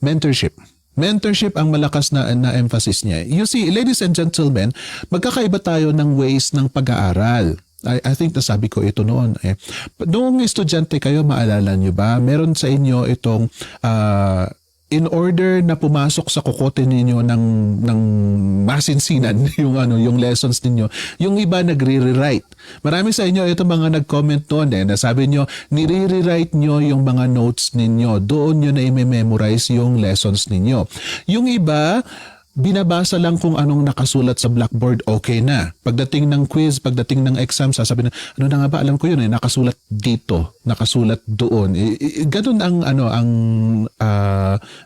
mentorship. Mentorship ang malakas na emphasis niya. You see, ladies and gentlemen, magkakaiba tayo ng ways ng pag-aaral. I think nasabi ko ito noon. Noong estudyante kayo, maalala nyo ba? Meron sa inyo itong in order na pumasok sa kokote ninyo ng masinsinan yung lessons ninyo, yung iba nagre-rewrite. Marami sa inyo ito mga nag-comment noon na sabi nyo nire-rewrite nyo yung mga notes ninyo, doon nyo na i-memorize yung lessons ninyo. Yung iba binabasa lang kung anong nakasulat sa blackboard, okay na. Pagdating ng quiz, pagdating ng exam, sasabi na, ano na nga ba, alam ko yun nakasulat dito, nakasulat doon. Ganun ang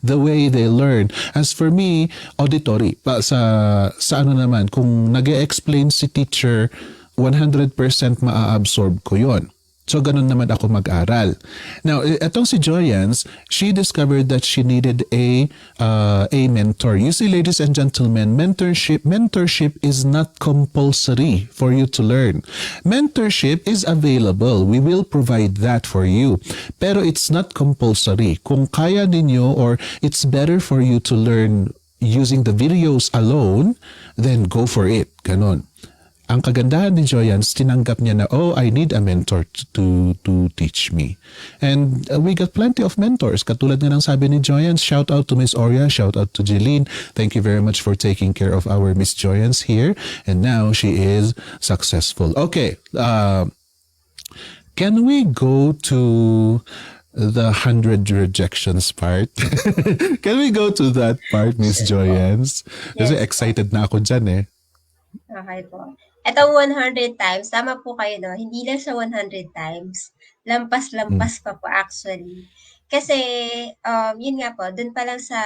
the way they learn. As for me, auditory. Sa naman, kung nag-e-explain si teacher, 100% maa-absorb ko yon. So, ganun naman ako mag-aral. Now, etong si Joyance, she discovered that she needed a mentor. You see, ladies and gentlemen, mentorship is not compulsory for you to learn. Mentorship is available. We will provide that for you. Pero it's not compulsory. Kung kaya ninyo or it's better for you to learn using the videos alone, then go for it. Ganon. Ang kagandahan ni Joyance, tinanggap niya na, I need a mentor to teach me. And we got plenty of mentors. Katulad nga ng sabi ni Joyance, shout out to Miss Aurea, shout out to Jeline. Thank you very much for taking care of our Miss Joyance here. And now she is successful. Okay, can we go to the 100 rejections part? Can we go to that part, Miss Joyance? Kasi Yes po. excited na ako dyan Okay po. Etong 100 times, tama po kayo 'no, hindi lang siya 100 times, Mm. lampas-lampas pa po actually. Kasi, yun nga po, dun pa lang sa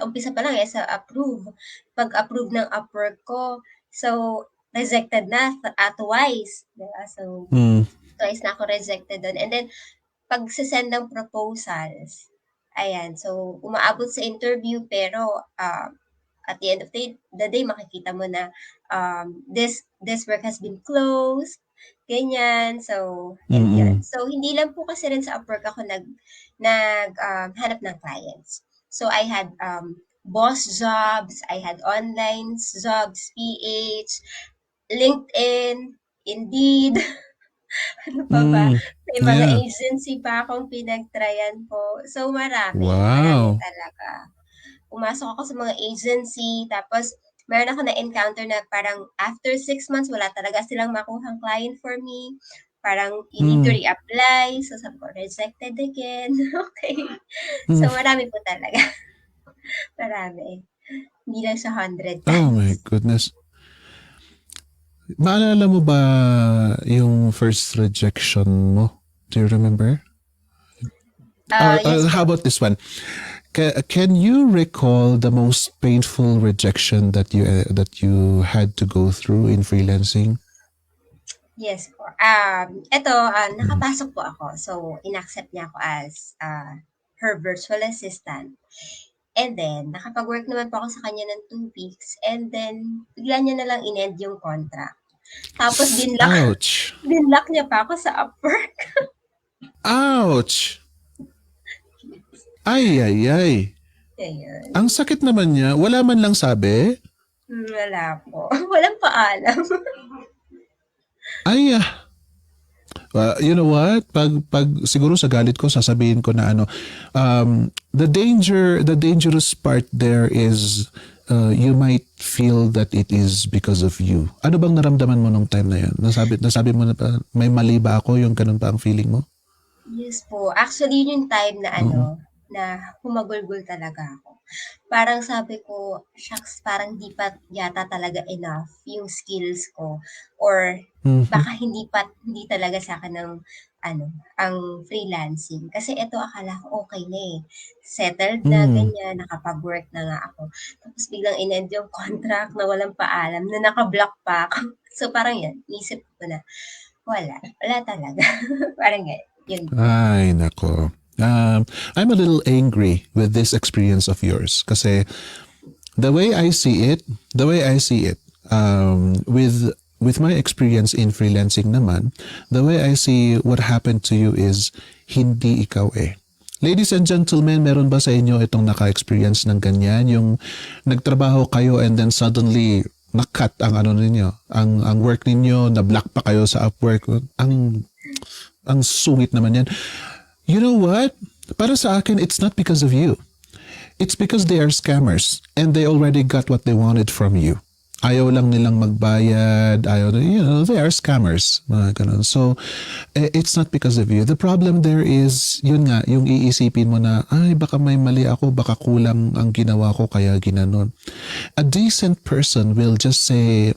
umpisa pa lang, sa approve, pag-approve ng Upwork ko, so rejected na twice, 'di ba? So, Mm. twice na ako rejected dun and then pagse-send ng proposals, ayan, so umaabot sa interview pero, at the end of the day makikita mo na this work has been closed, ganyan. So, and yun. Mm. So, hindi lang po kasi rin sa Upwork ako hanap ng clients. So, I had boss jobs, I had online jobs, PH, LinkedIn, Indeed, ano pa ba? Mm. May mga Yeah. agency pa akong pinagtryan po. So, marami Wow. talaga. Pumasok ako sa mga agency, tapos meron ako na-encounter na parang after 6 months, wala talaga silang makuhang client for me. Parang you need to Mm. reapply. So sabi ko, rejected again. Okay. Mm. So marami po talaga. Marami. Hindi lang siya 100 Oh my times. goodness. Maalala mo ba yung first rejection mo? Do you remember? Or Yes how po. about this one? Can you recall the most painful rejection that you had to go through in freelancing? Yes po. Eto, Mm. nakapasok po ako. So, inaccept niya ako as her virtual assistant. And then, nakapag-work naman po ako sa kanya ng 2 weeks. And then, bigla niya na lang in-end yung contract. Tapos, Ouch. dinlock niya pa ako sa Upwork. Ouch. Ay, ay, ay. Ang Ayun. sakit naman niya. Wala man lang sabi. Wala po. Walang paalam. Ay, you know what? Pag siguro sa galit ko sasabihin ko na ano, the dangerous part there is you might feel that it is because of you. Ano bang naramdaman mo nung time na 'yan? Nasabi mo na ba, may mali ba ako, yung ganun pa ang feeling mo? Yes po. Actually, yun yung time na Oo. na humagulgol talaga ako. Parang sabi ko, shucks, parang di pa yata talaga enough yung skills ko or Mhm. baka hindi talaga sa akin ang freelancing. Kasi eto akala ko okay na eh. Settled na, Mm. ganyan, nakapag-work na nga ako. Tapos biglang in-end yung contract na walang paalam, na naka-block pa ako. So parang yan, nisip ko na, wala talaga. Parang yun po. Ay, nako. I'm a little angry with this experience of yours kasi the way I see it, with my experience in freelancing naman, the way I see what happened to you is hindi ikaw eh. Ladies and gentlemen, meron ba sa inyo itong naka-experience ng ganyan? Yung nagtrabaho kayo and then suddenly nakat ang ano ninyo, ang work ninyo, na-block pa kayo sa Upwork. Ang sungit naman yan. You know what? Para sa akin, it's not because of you. It's because they are scammers and they already got what they wanted from you. Ayaw lang nilang magbayad, they are scammers. Mga ganun. So, it's not because of you. The problem there is, yun nga, yung iisipin mo na, ay, baka may mali ako, baka kulang ang ginawa ko, kaya ginanon. A decent person will just say,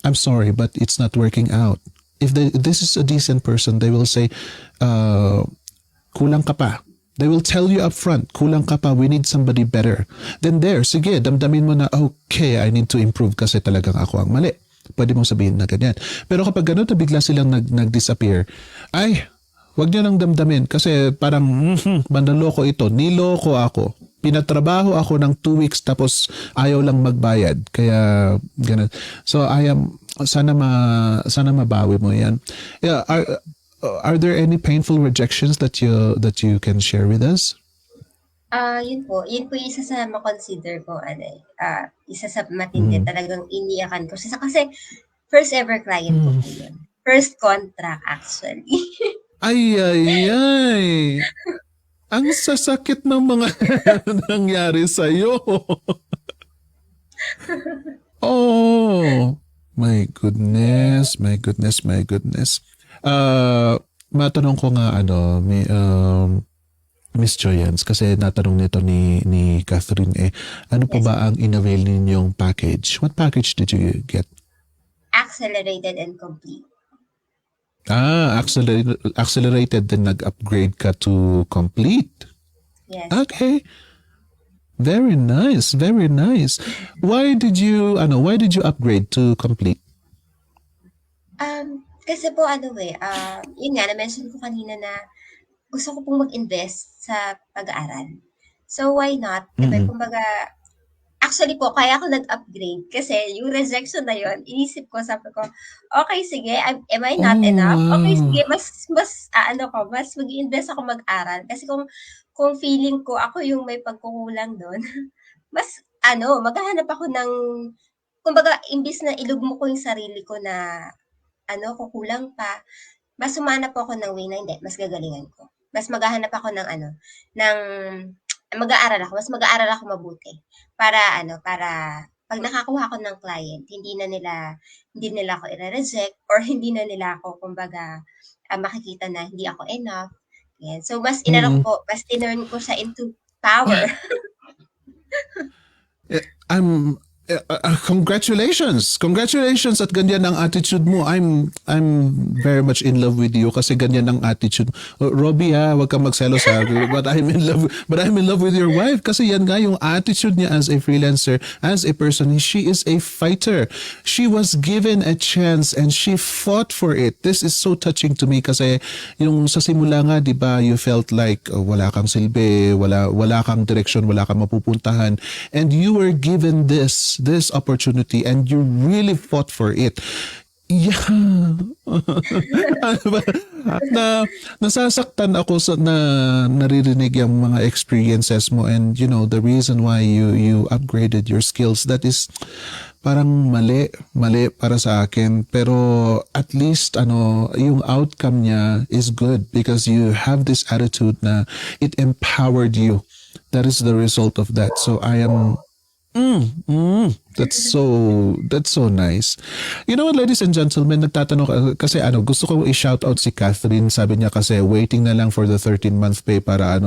I'm sorry, but it's not working out. If this is a decent person, they will say, kulang ka pa. They will tell you up front, kulang ka pa, we need somebody better. Then there, sige, damdamin mo na, okay, I need to improve kasi talagang ako ang mali. Pwede mong sabihin na ganyan. Pero kapag ganun na bigla silang nag-disappear, ay, wag niyo nang damdamin kasi parang, manloloko ito, niloko ako. Pinatrabaho ako ng 2 weeks tapos ayaw lang magbayad. Kaya, ganun. So, sana mabawi mo yan. Yeah, are there any painful rejections that you can share with us? Yun po yung isa sa ma-consider ko isa sa matindi Mm. talagang iniyakan ko kasi first ever client ko Mm. po yun. First contract actually. Ay, ay, ay. Ang sasakit ng mga nangyari sa'yo. Oh, my goodness, my goodness, my goodness. Matanong ko nga Miss Joyance, kasi natanong nito ni Catherine ano pa Yes ba po. ang inavail ninyong package? What package did you get? accelerated and complete. Accelerated then nag-upgrade ka to complete. Yes. Okay. Very nice, very nice. Why did you upgrade to complete? Kasi po yun nga, na-mention ko kanina na gusto ko pong mag-invest sa pag-aaral. So, why not? Diba, Mm-mm. kumbaga, actually po, kaya ako nag-upgrade kasi yung rejection na yun, inisip ko, sabi ko, okay, sige, am I not Oh, enough? Okay, sige, wow. mas mag-invest ako mag-aral. Kasi kung feeling ko ako yung may pagkukulang doon, mas, maghahanap ako ng, kumbaga, imbis na ilugmo ko yung sarili ko na, kukulang pa, mas humanap ako ng way na hindi, mas gagalingan ko. Mas maghahanap ako ng ng mas mag-aaral ako mabuti para para 'pag nakakuha ako ng client, hindi nila ako ire-reject or hindi na nila ako kumbaga, makikita na hindi ako enough, yan. So mas Mm-mm. mas tinurn ko siya into power. Eh, I'm Congratulations at ganyan ang attitude mo. I'm very much in love with you kasi ganyan ang attitude. Robbie ha, wag kang magselos ha. But I'm in love with your wife kasi yan nga yung attitude niya as a freelancer, as a person. She is a fighter. She was given a chance and she fought for it. This is so touching to me kasi yung sa simula nga, 'di ba, you felt like wala kang silbi, wala kang direction, wala kang mapupuntahan, and you were given this opportunity and you really fought for it. Yeah. Ano ba? Nasasaktan ako sa naririnig yung mga experiences mo, and the reason why you upgraded your skills, that is parang mali para sa akin, pero at least yung outcome niya is good because you have this attitude na it empowered you. That is the result of that. So I am that's so nice. You know what, ladies and gentlemen, nagtatanong kasi gusto ko i-shout out si Catherine. Sabi niya kasi waiting na lang for the 13-month pay para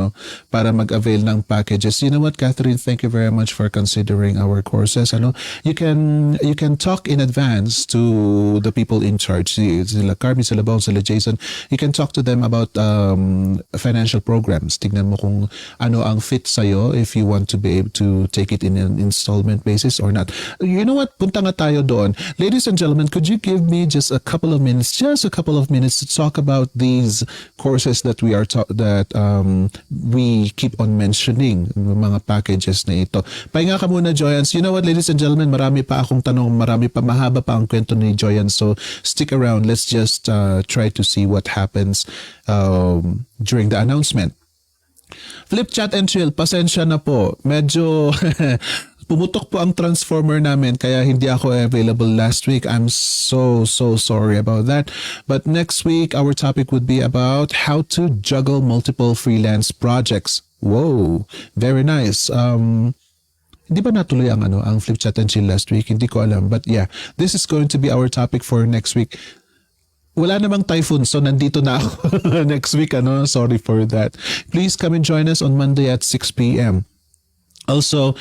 mag-avail ng packages. You know what, Catherine, thank you very much for considering our courses. You can talk in advance to the people in charge. Sila Carmi, sila Bon, sila Jason. You can talk to them about financial programs. Tignan mo kung ano ang fit sa'yo if you want to be able to take it in an installment basis or not. You know what? Punta nga tayo doon. Ladies and gentlemen, could you give me just a couple of minutes to talk about these courses that we keep on mentioning, mga packages na ito. Pahinga ka muna, Joyans. You know what, ladies and gentlemen, marami pa akong tanong, mahaba pa ang kwento ni Joyans. So stick around. Let's just try to see what happens during the announcement. Flip chat and chill, pasensya na po. Medyo pumutok po ang transformer namin kaya hindi ako available last week. I'm so sorry about that. But next week, our topic would be about how to juggle multiple freelance projects. Whoa, very nice. Hindi ba natuloy ang flip chat and chill last week? Hindi ko alam. But yeah, this is going to be our topic for next week. Wala namang typhoon, so nandito na ako next week. Sorry for that. Please come and join us on Monday at 6 p.m. Also,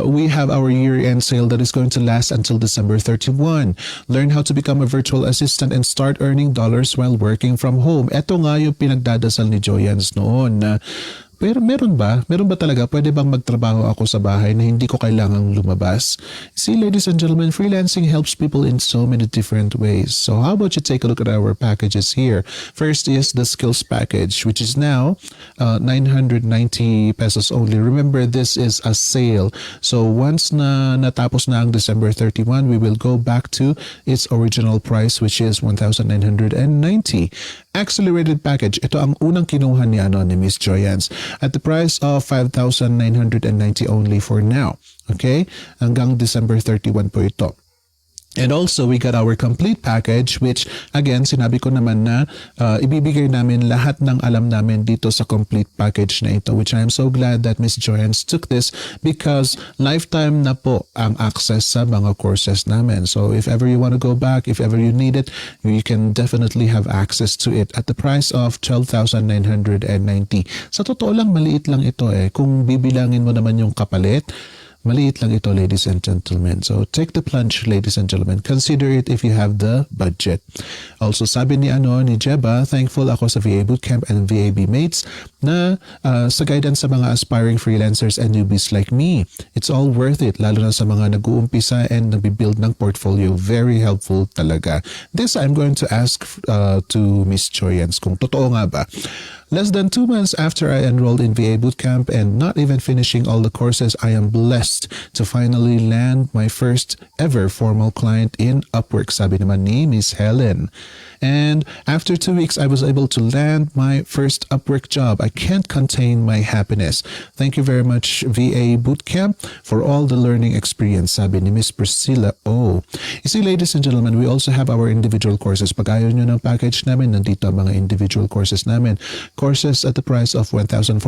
we have our year-end sale that is going to last until December 31. Learn how to become a virtual assistant and start earning dollars while working from home. Ito nga yung pinagdadasal ni Joyans noon na pero meron ba talaga? Pwede bang magtrabaho ako sa bahay na hindi ko kailangang lumabas? See, ladies and gentlemen, freelancing helps people in so many different ways. So how about you take a look at our packages here? First is the skills package, which is now 990 pesos only. Remember, this is a sale. So once na natapos na ang December 31, we will go back to its original price, which is 1,990. Accelerated package. Ito ang unang kinuha ni Miss Joyans at the price of 5,990 only for now. Okay? Hanggang December 31 po ito. And also, we got our complete package, which, again, sinabi ko naman na ibibigay namin lahat ng alam namin dito sa complete package na ito, which I am so glad that Miss Joyans took this because lifetime na po ang access sa mga courses namin. So, if ever you want to go back, if ever you need it, you can definitely have access to it at the price of 12,990. Sa totoo lang, maliit lang ito eh. Kung bibilangin mo naman yung kapalit, Maliit lang ito, ladies and gentlemen. So take the plunge, ladies and gentlemen. Consider it if you have the budget. Also, sabi ni Jeba, thankful ako sa VA Bootcamp and VAB mates na sa guidance sa mga aspiring freelancers and newbies like me. It's all worth it, lalo na sa mga nag-uumpisa and nagbibuild ng portfolio. Very helpful talaga. This I'm going to ask to Miss Joyans kung totoo nga ba. Less than 2 months after I enrolled in VA Bootcamp and not even finishing all the courses, I am blessed to finally land my first ever formal client in Upwork, sabi naman ni Miss Helen. And after 2 weeks, I was able to land my first Upwork job. I can't contain my happiness. Thank you very much, VA Bootcamp, for all the learning experience, sabi ni Miss Priscilla. Oh, you see, ladies and gentlemen, we also have our individual courses. Pag ayaw nyo ng package namin, nandito ang mga individual courses namin. Courses at the price of 1,490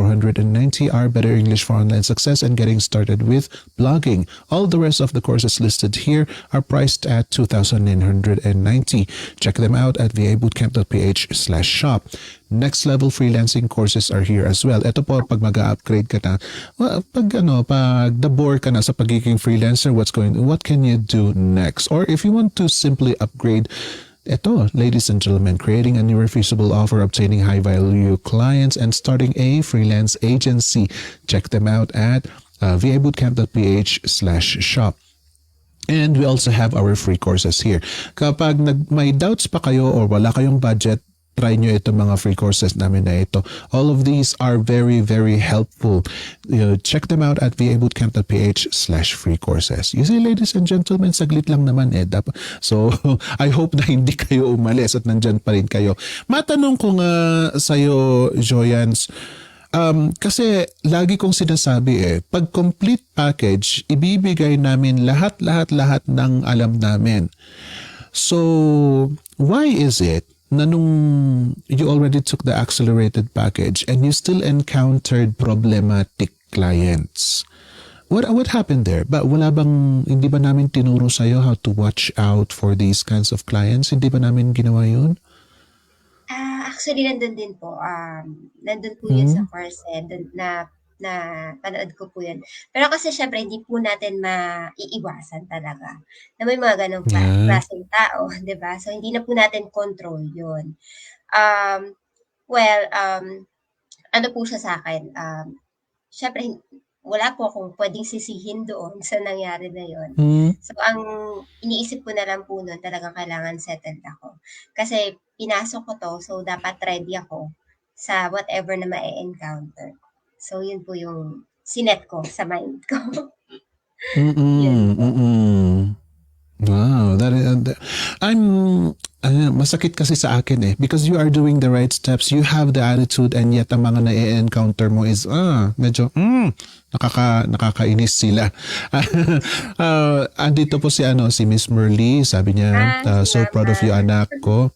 are Better English for Online Success and Getting Started with Blogging. All the rest of the courses listed here are priced at 2,990. Check them out at vabootcamp.ph/shop. Next level freelancing courses are here as well. Ito po, pag mag-upgrade ka na, pag na-bore ka na sa pagiging freelancer, what can you do next? Or if you want to simply upgrade, ito, ladies and gentlemen, creating an irrefusable offer, obtaining high-value clients, and starting a freelance agency. Check them out at vabootcamp.ph/shop. And we also have our free courses here. Kapag may doubts pa kayo or wala kayong budget, try nyo itong mga free courses namin na ito. All of these are very, very helpful. Check them out at vabootcamp.ph/free courses. You see, ladies and gentlemen, saglit lang naman eh. So, I hope na hindi kayo umalis at nandyan pa rin kayo. Matanong ko nga sa'yo, Joyans, kasi lagi kong sinasabi pag complete package, ibibigay namin lahat ng alam namin. So, why is it na nung you already took the accelerated package and you still encountered problematic clients? What happened there? Hindi ba namin tinuro sa'yo how to watch out for these kinds of clients? Hindi ba namin ginawa yun? Actually, nandun din po. Nandun po yun sa course na panood ko po yun. Pero kasi syempre, hindi po natin maiiwasan talaga na may mga ganong klaseng tao, di ba? So, hindi na po natin control yun. Ano po siya sa akin? Syempre, wala po akong pwedeng sisihin doon sa nangyari na yun. So, ang iniisip ko na lang po nun, talagang kailangan settled ako. Kasi pinasok ko to, so dapat ready ako sa whatever na ma-encounter. So, yun po yung sinet ko sa mind ko. Wow, masakit kasi sa akin because you are doing the right steps, you have the attitude, and yet ang mga na-encounter mo is medyo nakakainis sila. Andito po si Miss Merly, sabi niya, so proud of you, anak ko.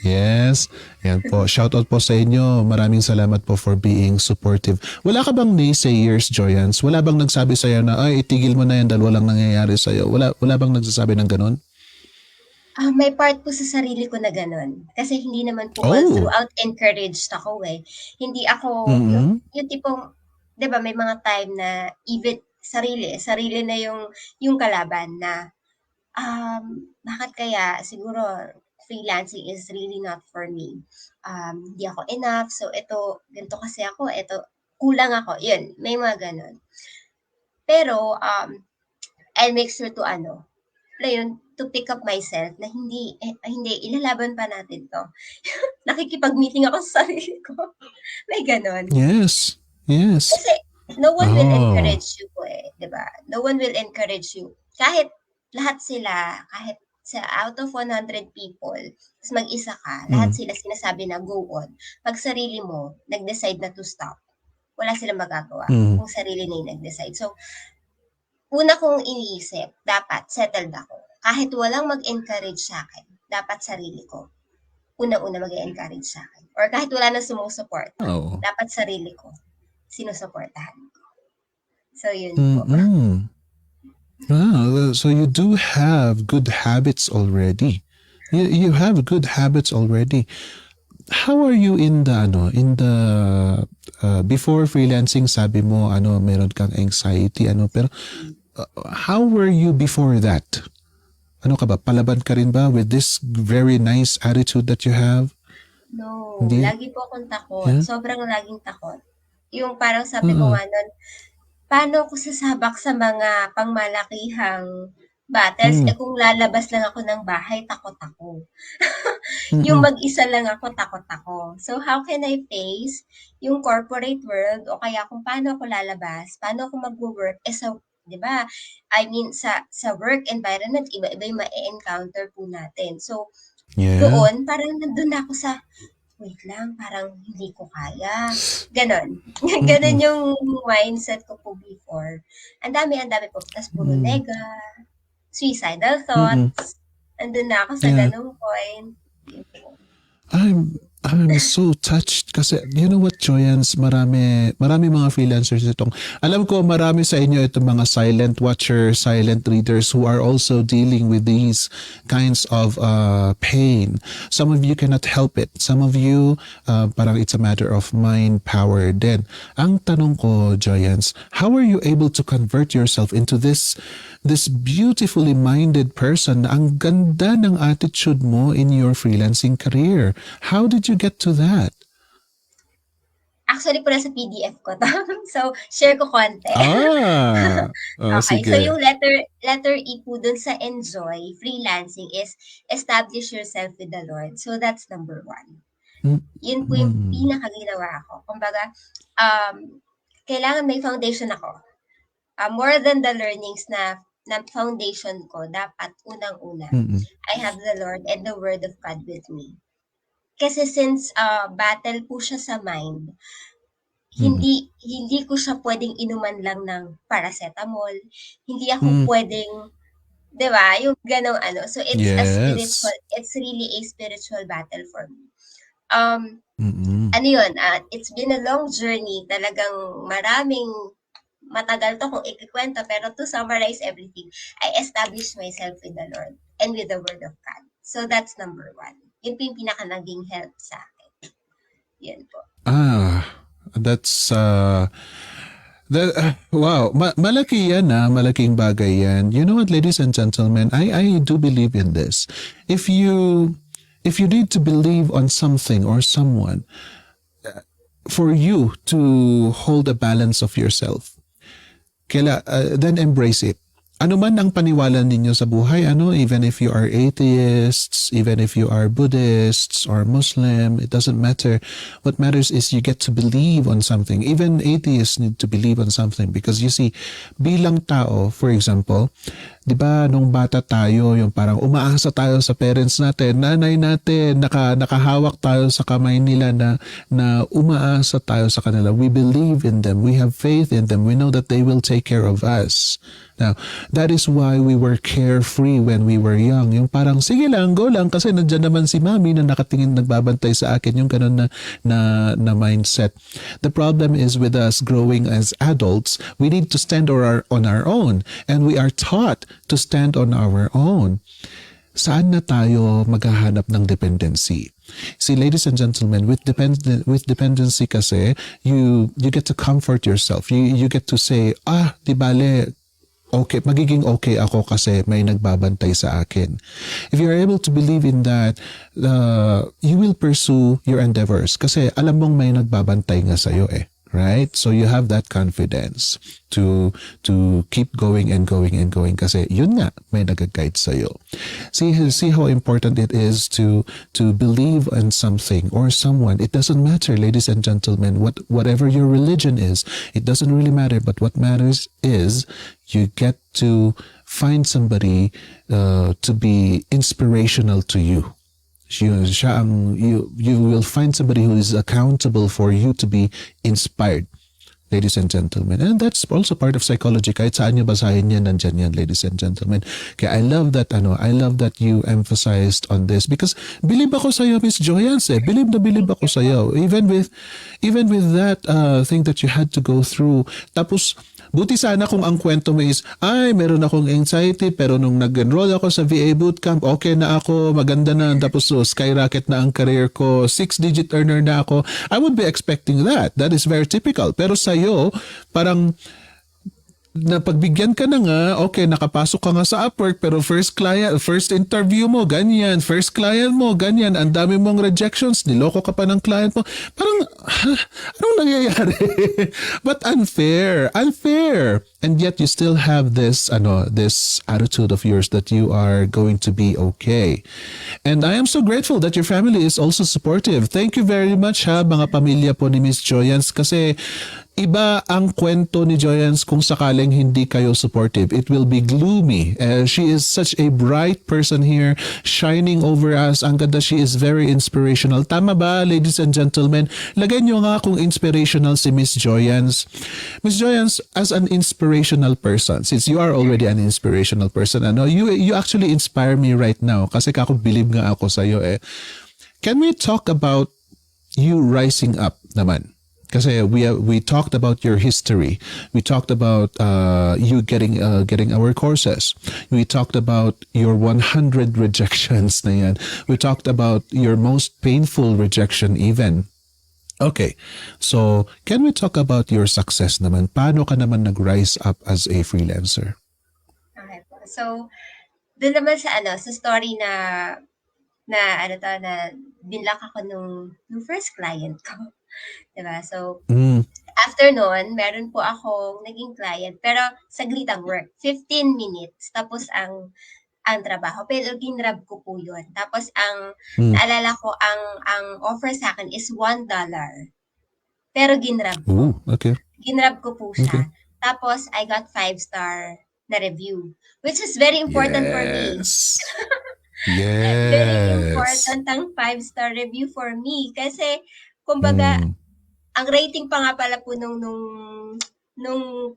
Yes, yan po. Shout out po sa inyo. Maraming salamat po for being supportive. Wala ka bang naysayers, Joyans? Wala bang nagsabi sa'yo na, itigil mo na yan dahil walang nangyayari sa'yo? Wala bang nagsasabi ng ganun? May part po sa sarili ko na ganun. Kasi hindi naman po all throughout encouraged ako Hindi ako yung tipong, di ba, may mga time na even sarili na yung kalaban na bakit kaya siguro freelancing is really not for me. Hindi ako enough. So, ganito kasi ako. Kulang ako. Yun, may mga ganun. Pero, I'll make sure to to pick up myself na hindi, ilalaban pa natin to. Nakikipag-meeting ako sa sarili ko. May ganun. Yes. Kasi, no one will encourage you di ba? No one will encourage you. Kahit lahat sila, kahit sa out of 100 people, tapos mag-isa ka, lahat sila sinasabi na go on. Pag sarili mo, nag-decide na to stop, wala silang magagawa kung sarili na yung nag-decide. So, una kong iniisip, dapat settled ako. Kahit walang mag-encourage sa akin, dapat sarili ko. Una-una mag-encourage sa akin. Or kahit wala nang sumusuport, dapat sarili ko. Sinusuportahan ko. So, yun po. So you do have good habits already. You have good habits already. How are you in the before freelancing? Sabi mo meron kang anxiety pero how were you before that? Ano ka ba? Palaban ka rin ba with this very nice attitude that you have? No, Hindi? lagi po akong takot. Yeah? Sobrang laging takot. Yung parang sabi ko Mm-mm. nga nun, paano ako sasabak sa mga pangmalakihang battles? Mm. Eh kung lalabas lang ako ng bahay, takot ako. Yung Mm-mm. mag-isa lang ako, takot ako. So how can I face yung corporate world o kaya kung paano ako lalabas, paano ako mag-work, eh sa, di ba? I mean, sa work environment, iba-iba yung ma-encounter po natin. So, Yeah. doon, parang nandun na ako sa, wait lang, parang hindi ko kaya. Ganon. Ganon Mm-mm. yung mindset ko po before. Ang dami po. Tapos puro Mm-mm. nega, suicidal Mm-mm. thoughts. Andun na ako sa Yeah. ganung point. Yun po. I'm so touched kasi you know what, Joyans, marami mga freelancers itong, alam ko marami sa inyo itong mga silent watchers, silent readers who are also dealing with these kinds of pain. Some of you cannot help it. Some of you parang it's a matter of mind power din. Ang tanong ko, Joyans, how are you able to convert yourself into this beautifully minded person na ang ganda ng attitude mo in your freelancing career? How did you get to that? Actually po nasa PDF ko to. So, share ko konti. Ah, Okay, so sige. yung letter E po dun sa enjoy, freelancing is establish yourself with the Lord. So, that's number one. Mm, Yun po yung mm, pinakaginawa ko. Kumbaga, kailangan may foundation ako. More than the learnings na foundation ko, dapat unang-una, mm, I have the Lord and the Word of God with me. Kasi since battle po siya sa mind, mm, hindi ko siya pwedeng inuman lang ng paracetamol. Hindi ako mm. pwedeng, 'di ba? Yung ganong ano. So Yes. it's really a spiritual battle for me. Um Mm, ano 'yun, it's been a long journey. Talagang maraming matagal to kung ikikwento, pero to summarize everything, I established myself with the Lord and with the Word of God. So that's number one. Yun po yung pinaka naging help sa akin. Yun po. ah, that's wow, malaki yan malaking bagay yan. You know what, ladies and gentlemen, I do believe in this. If you need to believe on something or someone, for you to hold a balance of yourself, then embrace it. Ano man ang paniwala ninyo sa buhay, even if you are atheists, even if you are Buddhists or Muslim, it doesn't matter. What matters is you get to believe on something. Even atheists need to believe on something because you see, bilang tao, for example, di ba nung bata tayo, yung parang umaasa tayo sa parents natin, nanay natin, nakahawak tayo sa kamay nila na umaasa tayo sa kanila. We believe in them. We have faith in them. We know that they will take care of us. Now, that is why we were carefree when we were young. Yung parang, sige lang, go lang, kasi nandyan naman si mami na nakatingin, nagbabantay sa akin. Yung ganun na mindset. The problem is with us growing as adults, we need to stand on our own. And we are taught to stand on our own. Saan na tayo maghahanap ng dependency? See, ladies and gentlemen, with dependency kasi, you get to comfort yourself. You get to say, di bale, okay, magiging okay ako kasi may nagbabantay sa akin. If you're able to believe in that, you will pursue your endeavors kasi alam mong may nagbabantay nga sa'yo eh. Right? So you have that confidence to keep going and going and going kasi yun nga, may nag-guide sa'yo. See how important it is to believe in something or someone. It doesn't matter, ladies and gentlemen, whatever your religion is, it doesn't really matter. But what matters is you get to find somebody to be inspirational to you. You will find somebody who is accountable for you to be inspired, ladies and gentlemen. And that's also part of psychology. Kahit saan nyo basahin yan, nandyan yan, ladies and gentlemen. Kaya I love that you emphasized on this because believe ako sa'yo, Miss Joyance. Believe ako sa'yo. Even with that thing that you had to go through. Tapos, buti sana kung ang kwento mo is, meron akong anxiety, pero nung nag-enroll ako sa VA bootcamp, okay na ako, maganda na, tapos skyrocket na ang career ko, 6-digit earner na ako. I would be expecting that. That is very typical. Pero sa'yo, parang napagbigyan ka na nga, okay, nakapasok ka nga sa Upwork, pero first client, first interview mo, ganyan, first client mo, ganyan, ang dami mong rejections, niloko ka pa ng client mo. Parang, anong nangyayari? But unfair, unfair. And yet you still have this, this attitude of yours that you are going to be okay. And I am so grateful that your family is also supportive. Thank you very much ha, mga pamilya po ni Miss Joyance, kasi iba ang kwento ni Joyance kung sakaling hindi kayo supportive. It will be gloomy. She is such a bright person here, shining over us. Ang ganda, she is very inspirational. Tama ba, ladies and gentlemen? Lagay nyo nga kung inspirational si Miss Joyance. Miss Joyance, as an inspirational person, since you are already an inspirational person, you actually inspire me right now kasi believe nga ako sa'yo eh. Can we talk about you rising up naman? Kasi we talked about your history. We talked about you getting our courses. We talked about your 100 rejections na yan. We talked about your most painful rejection even. Okay. So, can we talk about your success naman? Paano ka naman nag-rise up as a freelancer? Okay po. So, doon naman sa sa story na dinlock ako nung first client ko. Diba? So, after nun, meron po akong naging client, pero saglitang work. 15 minutes. Tapos ang trabaho. Pero ginrab ko po yun. Tapos naalala ko, ang offer sa akin is $1. Pero ginrab ko. Okay. Ginrab ko po siya. Okay. Tapos, I got 5-star na review. Which is very important for me. Yes. Very important ang 5-star review for me. Kasi, kumbaga, ang rating pa nga pala po nung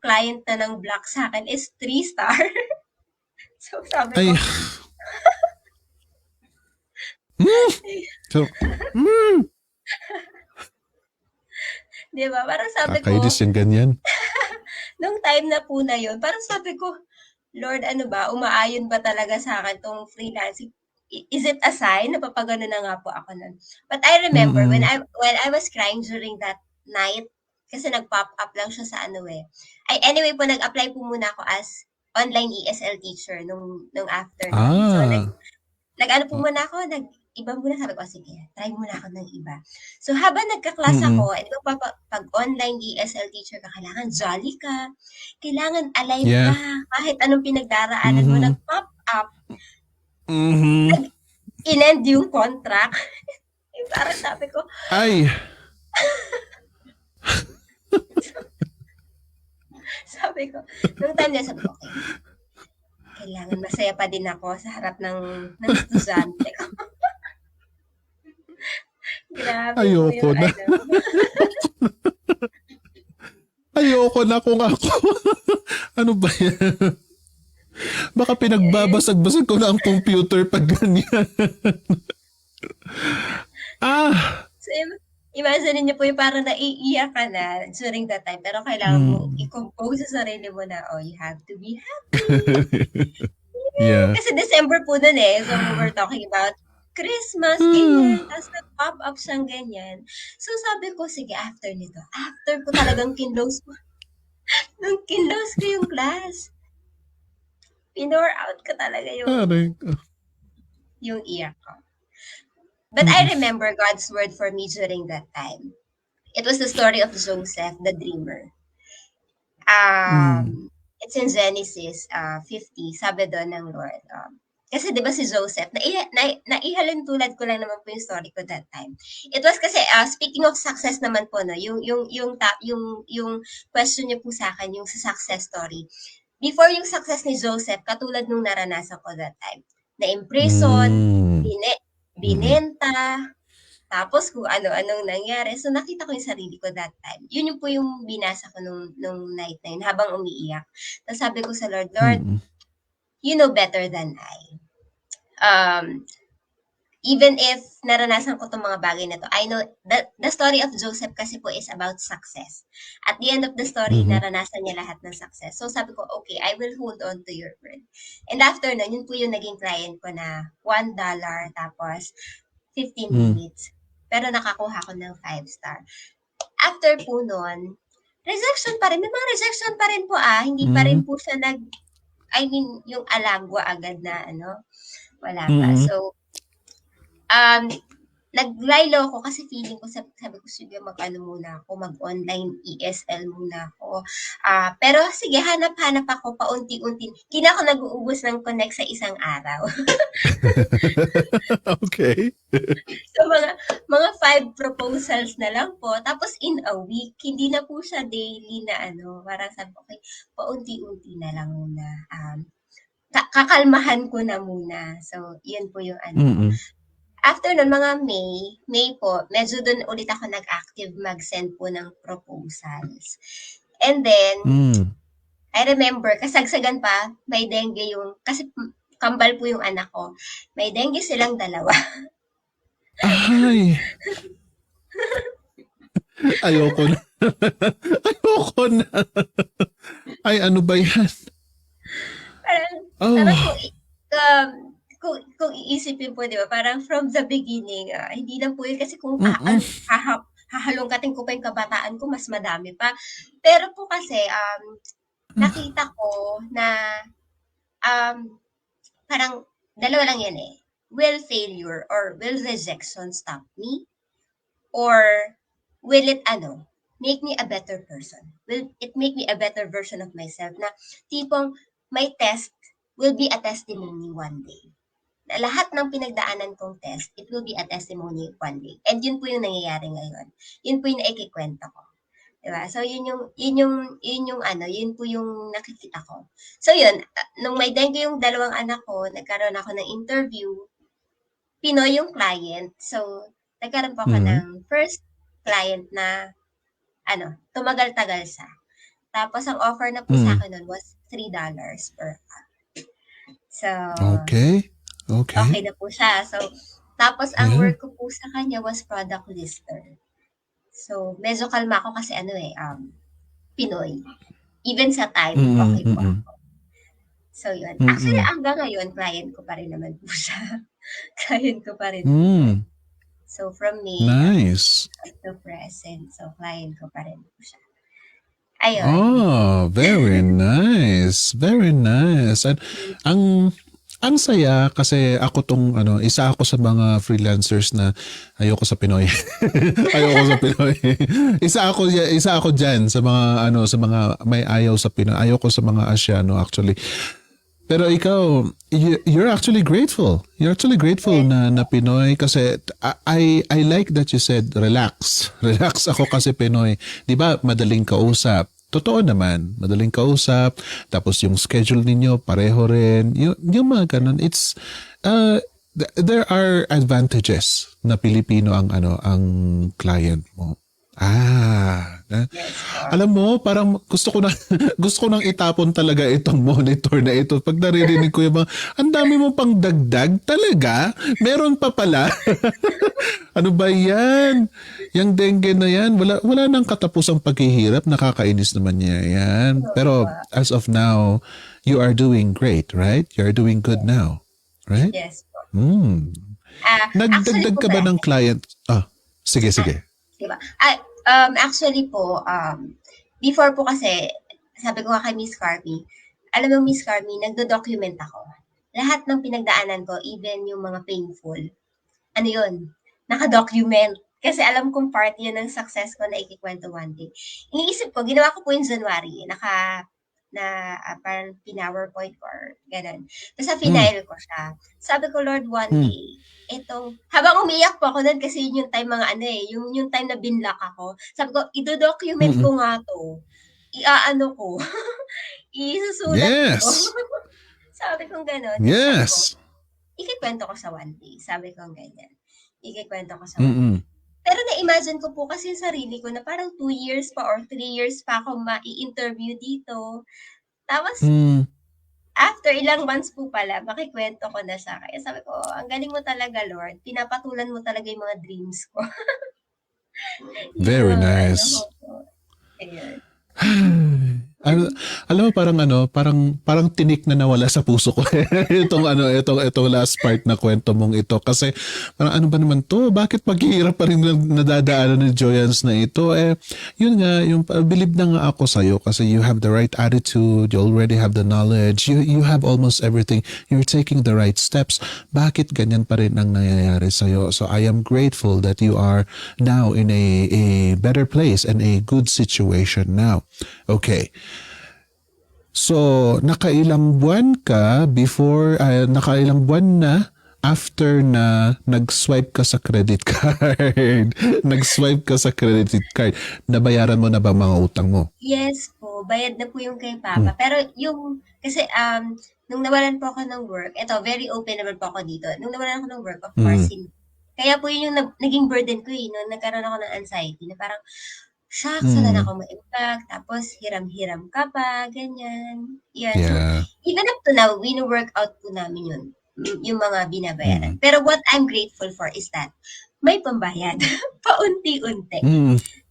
client na ng block sa akin is 3-star. So, sabi ko, di ba? Parang sabi ko, kakainis yung ganyan. nung time na po na yun, parang sabi ko, Lord, ano ba, umaayon ba talaga sa akin tong freelancing? Is it a sign? Napapagano na nga po ako nun. But I remember when I was crying during that night, kasi nag-pop up lang siya sa anyway po, nag-apply po muna ako as online ESL teacher nung after. So, nag-ano po muna ako, iba muna, sabi ko, sige, try muna ako ng iba. So, habang nagka-class ako, pag online ESL teacher ka, kailangan jolly ka, kailangan alive ka, kahit anong pinagdaraanan mo, nag-pop up, nag-inend yung contract. Parang sabi ko, ay! sabi ko, nung time na sabi ko, okay, kailangan masaya pa din ako sa harap ng estudyante ko. Grabe. Ayoko na. Ayoko na kung ako. Ano ba yan? Baka pinagbabasag-basag ko na ang computer pag ganyan. So, imagine niyo po yung parang naiiyak ka na during that time, pero kailangan mo i-compose sa sarili mo na, you have to be happy. Yeah. Kasi December po nun so we were talking about Christmas, ganyan, tapos nag-pop up siyang ganyan. So sabi ko, sige, after ko talagang kinlose ko. Nung kinlose ko yung class, pinor out ko talaga yung iyak ko. But I remember God's word for me during that time. It was the story of Joseph, the dreamer. It's in Genesis 50. Sabi doon ng Lord. Kasi 'di ba si Joseph, naihalin tulad ko lang naman po yung story ko that time. It was kasi speaking of success naman po no, yung question niyo po sa akin yung sa success story. Before yung success ni Joseph, katulad nung naranasan ko that time. Na-imprison, binenta, tapos kung ano-anong nangyari. So, nakita ko yung sarili ko that time. Yun yung po yung binasa ko nung night na yun, habang umiiyak. Tapos sabi ko sa Lord, you know better than I. Even if naranasan ko itong mga bagay na to, I know that the story of Joseph kasi po is about success. At the end of the story, naranasan niya lahat ng success. So sabi ko, okay, I will hold on to your word. And after nun, yun po yung naging client ko na $1, tapos 15 minutes. Pero nakakuha ko ng 5-star. After po nun, rejection pa rin. May mga rejection pa rin po, hindi pa rin Mm. po siya I mean, yung alagwa agad na wala pa. Mm. So, nag-lie-low ako kasi feeling ko, sabi ko, sige, muna ako, mag-online ESL muna ako. Pero sige, hanap-hanap ako paunti-unti. Hindi na ako nag-uubos ng connect sa isang araw. Okay. So, mga 5 proposals na lang po. Tapos, in a week, hindi na po siya daily na parang sabi ko, okay, paunti-unti na lang muna. Kakalmahan ko na muna. So, yun po yung ko. Mm. After nun, mga May po, medyo dun ulit ako nag-active mag-send po ng proposals. And then, Mm. I remember, kasagsagan pa, may dengue kasi kambal po yung anak ko. May dengue silang dalawa. Ay, ayoko na. Ayoko na. Ay, ano ba yan? Parang, parang Oh. kung iisipin po, di ba, parang from the beginning, hindi na po yun kasi kung Mm. hahalongkatin ko pa yung kabataan ko, mas madami pa. Pero po kasi, nakita ko na parang dalawa lang yan eh. Will failure or will rejection stop me? Or will it make me a better person? Will it make me a better version of myself na tipong my test will be a testimony one day. Na lahat ng pinagdaanan kong test, it will be a testimony one day. And yun po yung nangyayari ngayon. Yun po yung naikikwento ko. Diba? So, yun po yung nakikita ko. So, yun, nung may dengue yung dalawang anak ko, nagkaroon ako ng interview, Pinoy yung client. So, nagkaroon po ako Mm. ng first client na, tumagal-tagal siya. Tapos, ang offer na po sa Mm. akin nun was $3 per hour. So, Okay. okay Okay. na po siya. So, tapos, ang Yeah. work ko po sa kanya was product lister. So, medyo kalma ako kasi Pinoy. Even sa time, Mm. okay po Mm. ako. So, yun. Actually, Mm. hanggang ngayon, client ko pa rin naman po siya. Client ko pa rin po Mm. yun. So, from May Nice. to present, so client ko pa rin po siya. Ayun. Oh, very nice. Very nice. And ang saya kasi ako isa ako sa mga freelancers na ayoko sa Pinoy. Ayoko sa Pinoy. isa ako diyan sa mga sa mga may ayaw sa Pinoy. Ayoko sa mga Asiano actually. Pero ikaw, you're actually grateful. You're actually grateful na Pinoy kasi I like that you said relax. Relax ako kasi Pinoy. 'Di ba? Madaling kausap. Totoo naman, madaling kausap. Tapos yung schedule ninyo pareho rin. Yung mga ganun, it's there are advantages na Pilipino ang client mo. Alam mo, parang gusto ko nang itapon talaga itong monitor na ito. Pag naririnig ko yung mga, ang dami mo pang dagdag talaga. Meron pa pala. Ano ba yan? Yang dengue na yan, wala nang katapusang paghihirap. Nakakainis naman niya yan. Pero as of now, you are doing great, right? You are doing good now, right? Yes po. Actually Nagdagdag po, ka ba ng client? Sige. diba? Actually po, before po kasi, sabi ko nga kay Miss Carmi, alam mo Miss Carmi, nagdo-document ako. Lahat ng pinagdaanan ko, even yung mga painful, yun, naka-document. Kasi alam kong part yun ng success ko na ikikwento one day. Iniisip ko, ginawa ko po yung January, parang pin-PowerPoint ko or gano'n. Tapos sa final ko siya. Sabi ko, Lord, one day, habang umiyak po ako doon kasi yun yung time yung time na binlock ako. Sabi ko, ido-document ko nga to. Iaano ko. Isusulat ko. Yes. Sabi ko gano'n. Yes. Sabi ko, ikikwento ko sa one day. Sabi ko ganyan. Ikikwento ko sa one day. Pero na-imagine ko po kasi yung sarili ko na parang 2 years pa or 3 years pa ako ma-i-interview dito. Tapos, after ilang months po pala, makikwento ko na siya. Kaya sabi ko, ang galing mo talaga, Lord. Pinapatulan mo talaga yung mga dreams ko. Very nice. Ayun. alam mo parang tinik na nawala sa puso ko. itong last part na kwento mong ito kasi parang ano ba naman to? Bakit paghihirap pa rin nadadaanan ni Joyance na ito? Yun nga, yung believe na nga ako sa'yo kasi you have the right attitude, you already have the knowledge, you have almost everything. You're taking the right steps. Bakit ganyan pa rin ang nangyayari sa'yo? So I am grateful that you are now in a better place and a good situation now. Okay. So, nakailang buwan ka before, nakailang buwan na after na nag-swipe ka sa credit card. Nag-swipe ka sa credit card. Nabayaran mo na ba mga utang mo? Yes po, bayad na po yung kay Papa. Pero yung, kasi nung nawalan po ako ng work, eto, very open naman po ako dito. Nung nawalan ako ng work, of course, kaya po yun yung naging burden ko no? Nagkaroon ako ng anxiety na parang, shucks, wala na akong ma-impact. Tapos, hiram-hiram ka pa, ganyan. Yan. Yeah. So, even up to now, wino-workout po namin yun. Yung mga binabayaran. Pero what I'm grateful for is that may pambayad. Paunti-unti.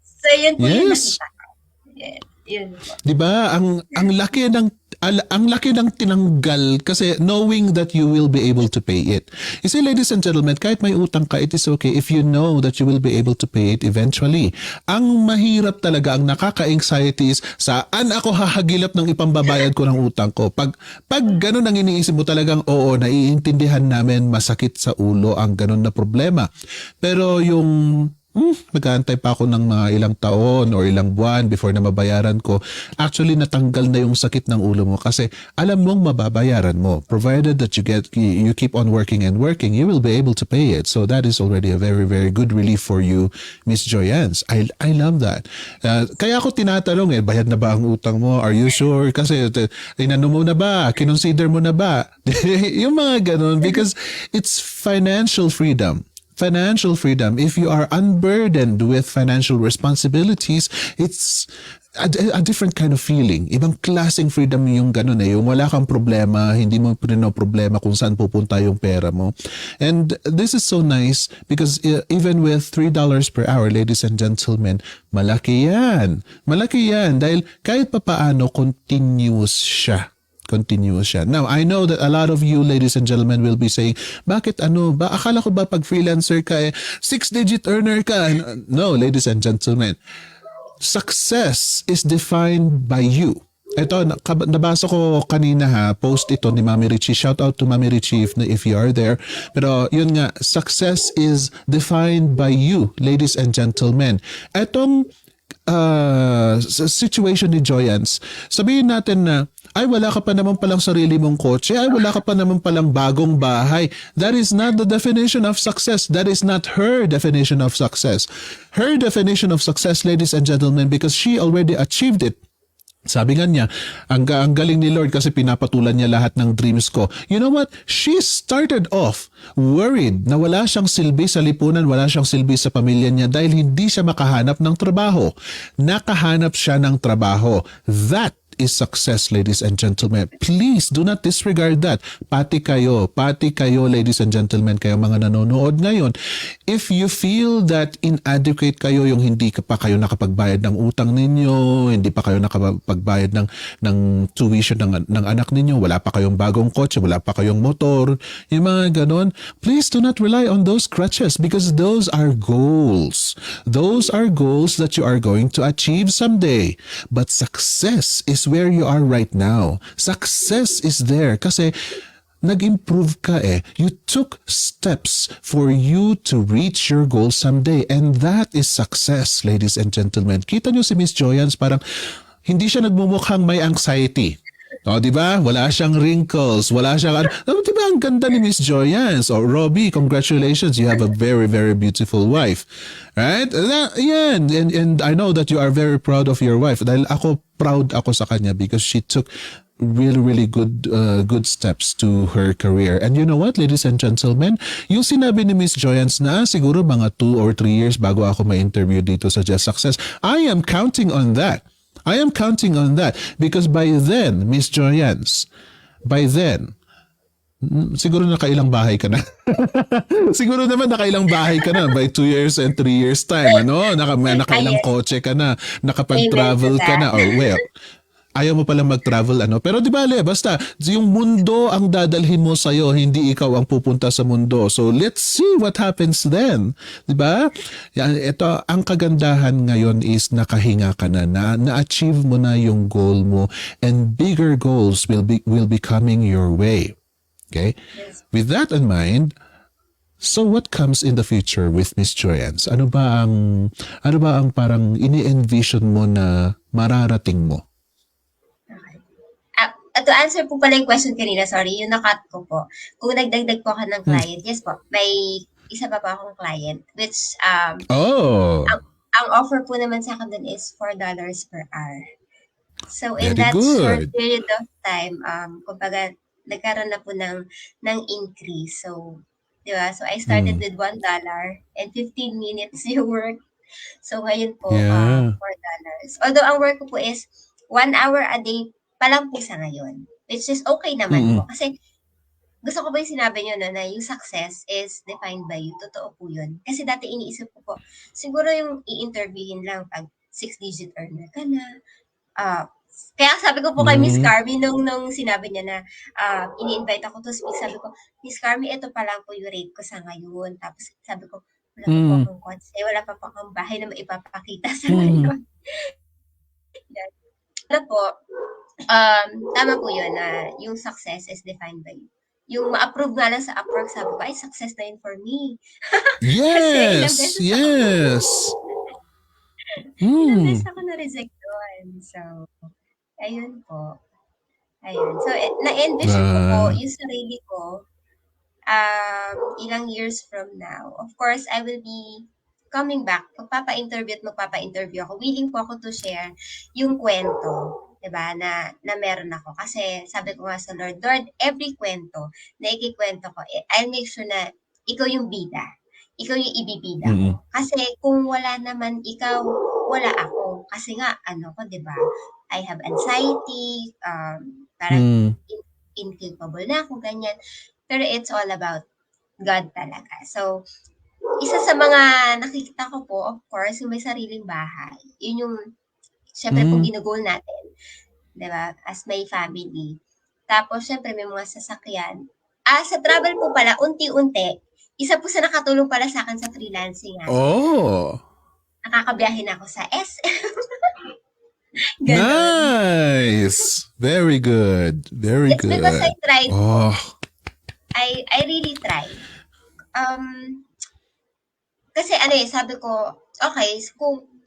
So, yun po yung nakita ko. Yeah, yun po. Diba? Ang laki ng tinanggal kasi knowing that you will be able to pay it. You see, ladies and gentlemen, kahit may utang ka, it is okay if you know that you will be able to pay it eventually. Ang mahirap talaga, ang nakaka-anxiety is saan ako hahagilap ng ipambabayad ko ng utang ko. Pag ganun ang iniisip mo talagang, oo, naiintindihan namin, masakit sa ulo ang ganun na problema. Pero yung mag-aantay pa ako ng mga ilang taon or ilang buwan before na mabayaran ko. Actually, natanggal na yung sakit ng ulo mo kasi alam mong mababayaran mo. Provided that you keep on working and working, you will be able to pay it. So that is already a very, very good relief for you, Miss Joyance. I love that. Kaya ako tinatanong bayad na ba ang utang mo? Are you sure? Kasi inano mo na ba? Kinonsider mo na ba? Yung mga ganun because it's financial freedom. Financial freedom. If you are unburdened with financial responsibilities, it's a different kind of feeling. Ibang klaseng freedom yung ganun yung wala kang problema, hindi mo problema kung saan pupunta yung pera mo. And this is so nice because even with $3 per hour, ladies and gentlemen, malaki yan. Malaki yan dahil kahit papaano continuous siya. Now, I know that a lot of you, ladies and gentlemen, will be saying, bakit akala ko ba pag freelancer ka 6-digit earner ka? No, ladies and gentlemen, success is defined by you. Ito, nabasa ko kanina post ito ni Mami Richie. Shout out to Mami Richie if you are there. Pero yun nga, success is defined by you, ladies and gentlemen. Etong situation ni Joyance, sabihin natin na, ay wala ka pa naman palang sarili mong kotse, ay wala ka pa naman palang bagong bahay. That is not the definition of success. That is not her definition of success. Her definition of success, ladies and gentlemen, because she already achieved it. Sabi nga niya, ang galing ni Lord kasi pinapatulan niya lahat ng dreams ko. You know what? She started off worried na wala siyang silbi sa lipunan, wala siyang silbi sa pamilya niya dahil hindi siya makahanap ng trabaho. Nakahanap siya ng trabaho. That is success, ladies and gentlemen. Please do not disregard that. Pati kayo, ladies and gentlemen, kayo mga nanonood ngayon. If you feel that inadequate kayo, yung hindi pa kayo nakapagbayad ng utang ninyo, hindi pa kayo nakapagbayad ng tuition ng anak ninyo, wala pa kayong bagong kotse, wala pa kayong motor, yung mga ganon, please do not rely on those crutches because those are goals. Those are goals that you are going to achieve someday. But success is where you are right now. Success is there kasi nag-improve ka You took steps for you to reach your goal someday and that is success, ladies and gentlemen. Kita nyo si Miss Joyance parang hindi siya nagmumukhang may anxiety. Di ba? Wala siyang wrinkles, wala siyang di ba ang ganda ni Miss Joyance? Robbie, congratulations, you have a very, very beautiful wife. Right? Yan. And I know that you are very proud of your wife. Dahil proud ako sa kanya because she took really, really good steps to her career. And you know what, ladies and gentlemen? Yung sinabi ni Miss Joyance na siguro mga 2 or 3 years bago ako ma-interview dito sa JasSuccess, I am counting on that. Because by then, Miss Joyance, siguro nakailang bahay ka na. Siguro naman nakailang bahay ka na by 2 years and 3 years time. Nakailang kotse ka na, nakapag-travel ka na. ayaw mo pala mag-travel, ano. Pero di bale, basta yung mundo ang dadalhin mo sa'yo, hindi ikaw ang pupunta sa mundo. So let's see what happens then. Di ba? Yan, ito, ang kagandahan ngayon is nakahinga ka na-achieve mo na yung goal mo, and bigger goals will be coming your way. Okay? Yes. With that in mind, so what comes in the future with Miss Joyance? Ano ba ang parang ini-envision mo na mararating mo? Okay. To answer po pala yung question kanina, sorry, yung nakat ko po. Kung nagdagdag po ako ng client, yes po, may isa pa po akong client, which Oh, ang offer po naman sa akin dun is $4 per hour. So in very that short good. period of time, kumbaga, nagkaroon na po ng increase. So, di ba? So I started Mm, with $1 and 15 minutes yung work. So ngayon po, yeah. $4. Although ang work ko po is 1 hour a day pa lang po sa ngayon. Which is okay naman Mm-mm. po. Kasi gusto ko ba yung sinabi nyo na yung success is defined by you. Totoo po yun. Kasi dati iniisip ko po, siguro yung i-interviewin lang pag 6-digit earner ka na. Ah, kaya sabi ko po kay Miss Mm, Carmi nung sinabi niya na ini-invite ako to speak, sabi ko, Miss Carmi, ito pa lang po yung rate ko sa ngayon. Tapos sabi ko, wala pa po mm, akong kotse, wala pa po akong bahay na maipapakita sa mm. ngayon. Yan. Ano po, tama po yun na yung success is defined by you. Yung ma-approve nga lang sa Upwork, sabi ko, ay, success na yun for me. Kasi Yes, yes. ilang Mm, beses ako na-reject doon. So, ayun po. Ayun. So, na-envision ko po uh, yung sarili ko ilang years from now. Of course, I will be coming back. Magpapa-interview at magpapa-interview ako. Willing po ako to share yung kwento, 'di ba, na meron ako. Kasi sabi ko nga sa Lord, Lord, every kwento na ikikwento ko, I'll make sure na ikaw yung bida. Ikaw yung ibibida mm, ko. Kasi kung wala naman ikaw, wala ako. Kasi nga, ano ko, 'di ba? I have anxiety, parang mm, incapable na ako, ganyan. Pero it's all about God talaga. So, isa sa mga nakikita ko po, of course, yung may sariling bahay. Yun yung, syempre po, mm. ginugol natin. Diba? As my family. Tapos, syempre, may mga sasakyan. Sa travel po pala, unti-unti, isa po sa nakatulong pala sa akin sa freelancing Oh, nakakabiyahe na ako sa SM. Ganon. nice. Very good. Very It's because I good. tried po. Oh, I really tried. Um, Kasi ano eh, sabi ko, okay,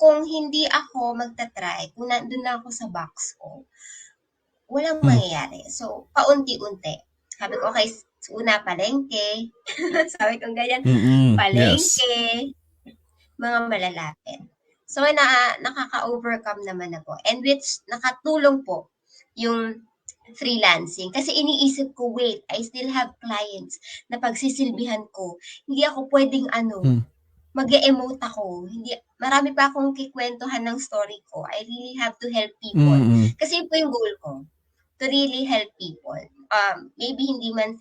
kung hindi ako magta-try, kung nandun lang ako sa box ko, walang mm, mangyayari. So, paunti-unti. Sabi ko, okay, una palengke. Sabi ko ganyan, yes. palengke, mga malalapit. So, nakaka-overcome naman ako. And which, nakatulong po yung freelancing. Kasi iniisip ko, wait, I still have clients na pagsisilbihan ko. Hindi ako pwedeng Mm, mag-e-emote ako. Hindi, marami pa akong kikwentuhan ng story ko. I really have to help people. mm, Kasi yun po yung goal ko. To really help people. Maybe hindi man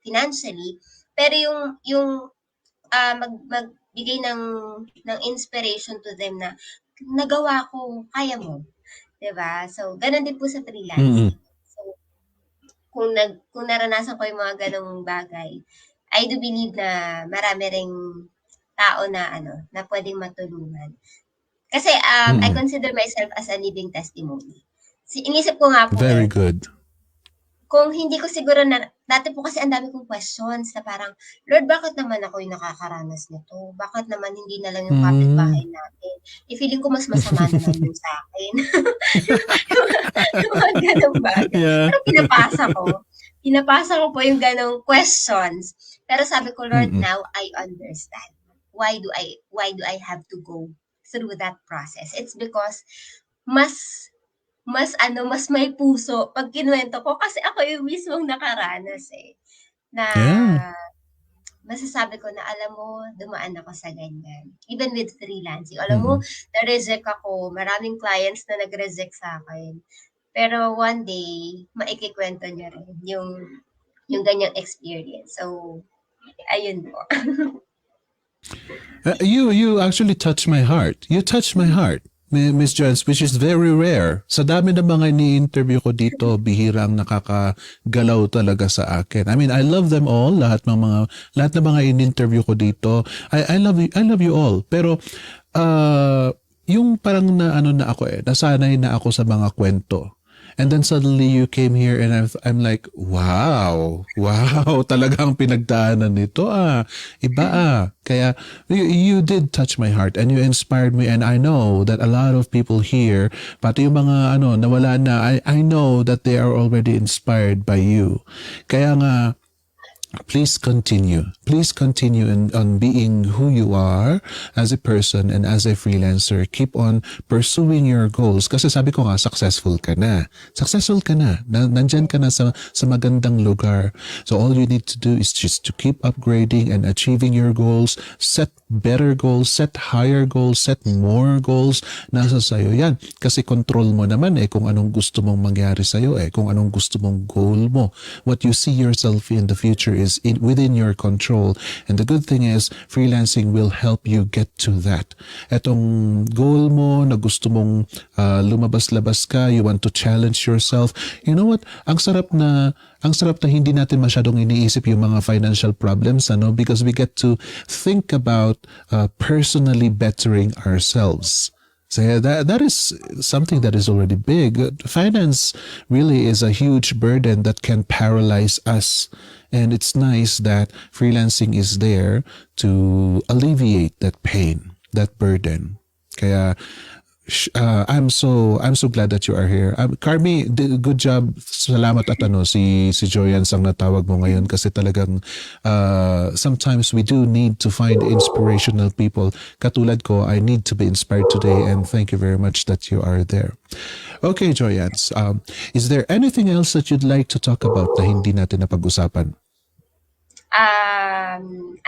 financially, pero yung magbigay ng inspiration to them na nagawa ko, kaya mo. 'Di ba? So, ganun din po sa mm, freelancing. So, kung naranasan ko yung mga ganong bagay, I do believe na marami ring tao na na pwedeng matulungan. Kasi I mm. consider myself as a living testimony. Inisip ko nga po Very good. kung hindi ko siguro na, dati po kasi ang dami kong questions na parang, Lord, bakit naman ako yung nakakaranas nito? Bakit naman hindi na lang yung Mm. kapitbahay natin? Feeling ko mas masama naman yun sa akin. Yung mga ganong bagay. Yeah. Pero pinapasa ko po yung ganong questions. Pero sabi ko, Lord, Mm, now I understand. Why do I have to go through that process? It's because mas mas may puso pag kinuwento ko kasi ako yung mismong nakaranas eh. Na yeah. masasabi ko na alam mo, dumaan ako sa ganyan. Even with freelancing. Alam mo, Mm, na-reject ako. Maraming clients na nag-reject sa akin. Pero one day, maikikwento niya rin yung ganyang experience. So, ayun po. you actually touch my heart. You touch my heart. Miss Jones, which is very rare. Sa dami ng mga ini-interview ko dito, bihirang nakakagalaw talaga sa akin. I mean, I love them all, lahat ng mga in-interview ko dito. I love you all. Pero yung parang na ako nasanay na ako sa mga kwento. And then suddenly you came here and I'm like, wow, talagang pinagdaanan nito iba Kaya you did touch my heart and you inspired me, and I know that a lot of people here, pati yung mga nawala na, I know that they are already inspired by you. Kaya nga, please continue on being who you are as a person and as a freelancer. Keep on pursuing your goals. Kasi sabi ko nga, successful ka na. Nandyan ka na sa magandang lugar. So all you need to do is just to keep upgrading and achieving your goals. Set better goals, set higher goals, set more goals. Nasa sayo yan. Kasi control mo naman kung anong gusto mong mangyari sayo kung anong gusto mong goal mo. What you see yourself in the future is within your control. And the good thing is, freelancing will help you get to that. Etong goal mo na gusto mong lumabas-labas ka, you want to challenge yourself. You know what? Ang sarap na hindi natin masyadong iniisip yung mga financial problems, because we get to think about personally bettering ourselves. So that is something that is already big. Finance really is a huge burden that can paralyze us. And it's nice that freelancing is there to alleviate that pain, that burden. Kaya I'm so glad that you are here. Carmi, good job. Salamat at si Joyans ang natawag mo ngayon, kasi talagang sometimes we do need to find inspirational people. Katulad ko, I need to be inspired today, and thank you very much that you are there. Okay, Joyans, is there anything else that you'd like to talk about na hindi natin napag-usapan?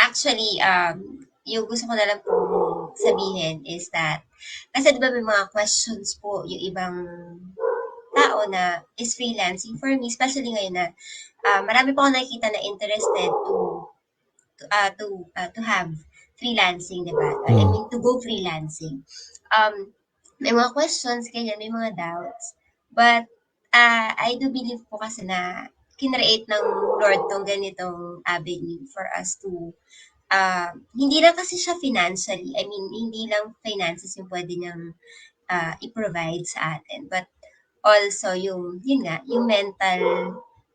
Actually, yung gusto ko na lang po sabihin is that, kasi diba may mga questions po yung ibang tao na is freelancing. For me, especially ngayon na marami po ako nakikita na interested to have freelancing, diba? I mean, to go freelancing. May mga questions, ganyan, may mga doubts. But I do believe po kasi na kinreate ng Lord tong ganitong avenue for us to hindi lang kasi siya financially. I mean, hindi lang finances yung pwede niyang i-provide sa atin, but also yung mental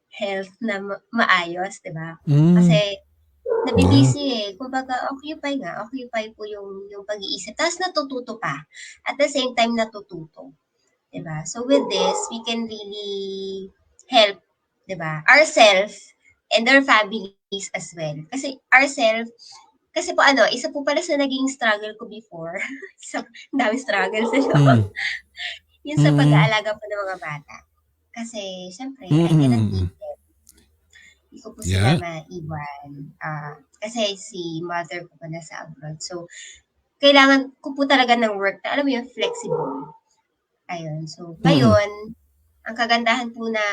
health na maayos, 'di ba? Kasi nabibisi kumbaga occupy po yung pag-iisip. Tapos natututo pa. At the same time natututo, 'di ba? So with this, we can really help, 'di ba? Ourselves and our families as well. Kasi kasi po isa po pala sa naging struggle ko before. Dami struggles Yun sa pag-aalaga po ng mga bata. Kasi syempre, I cannot leave them. Hindi ko po sila maiwan. Kasi si mother ko pa nasa abroad. So, kailangan ko po talaga ng work na, alam mo yun, flexible. Ayun. So, ngayon, ang kagandahan po na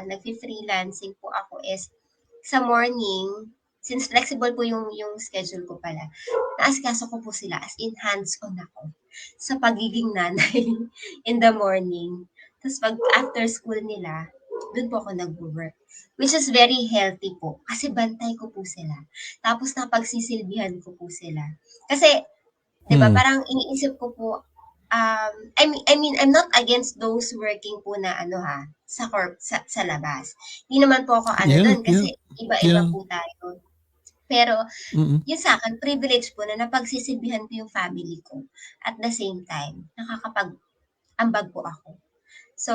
nag-freelancing po ako is sa morning, since flexible po yung schedule ko pala, naasikaso ko po sila, as in hands-on ako sa pagiging nanay in the morning. Tapos pag after school nila, doon po ako nag-work. Which is very healthy po. Kasi bantay ko po sila. Tapos napagsisilbihan ko po sila. Kasi, di ba, parang iniisip ko po, I mean, I'm not against those working po na sa labas. Hindi naman po ako doon kasi iba-iba po tayo. Pero, yun sa akin, privilege po na napagsisilbihan ko yung family ko. At the same time, nakakapag-ambag po ako. So,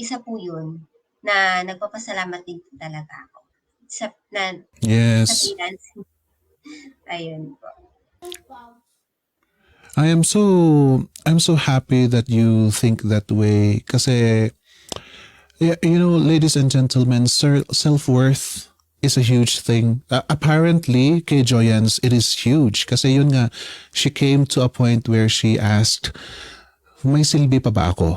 isa po yun na nagpapasalamat din po talaga ako. Sa freelancing. Ayun po. I'm so happy that you think that way, kasi ladies and gentlemen, self-worth is a huge thing. Apparently, kay Joyans, it is huge. Kasi yun nga, she came to a point where she asked, may silbi pa ba ako?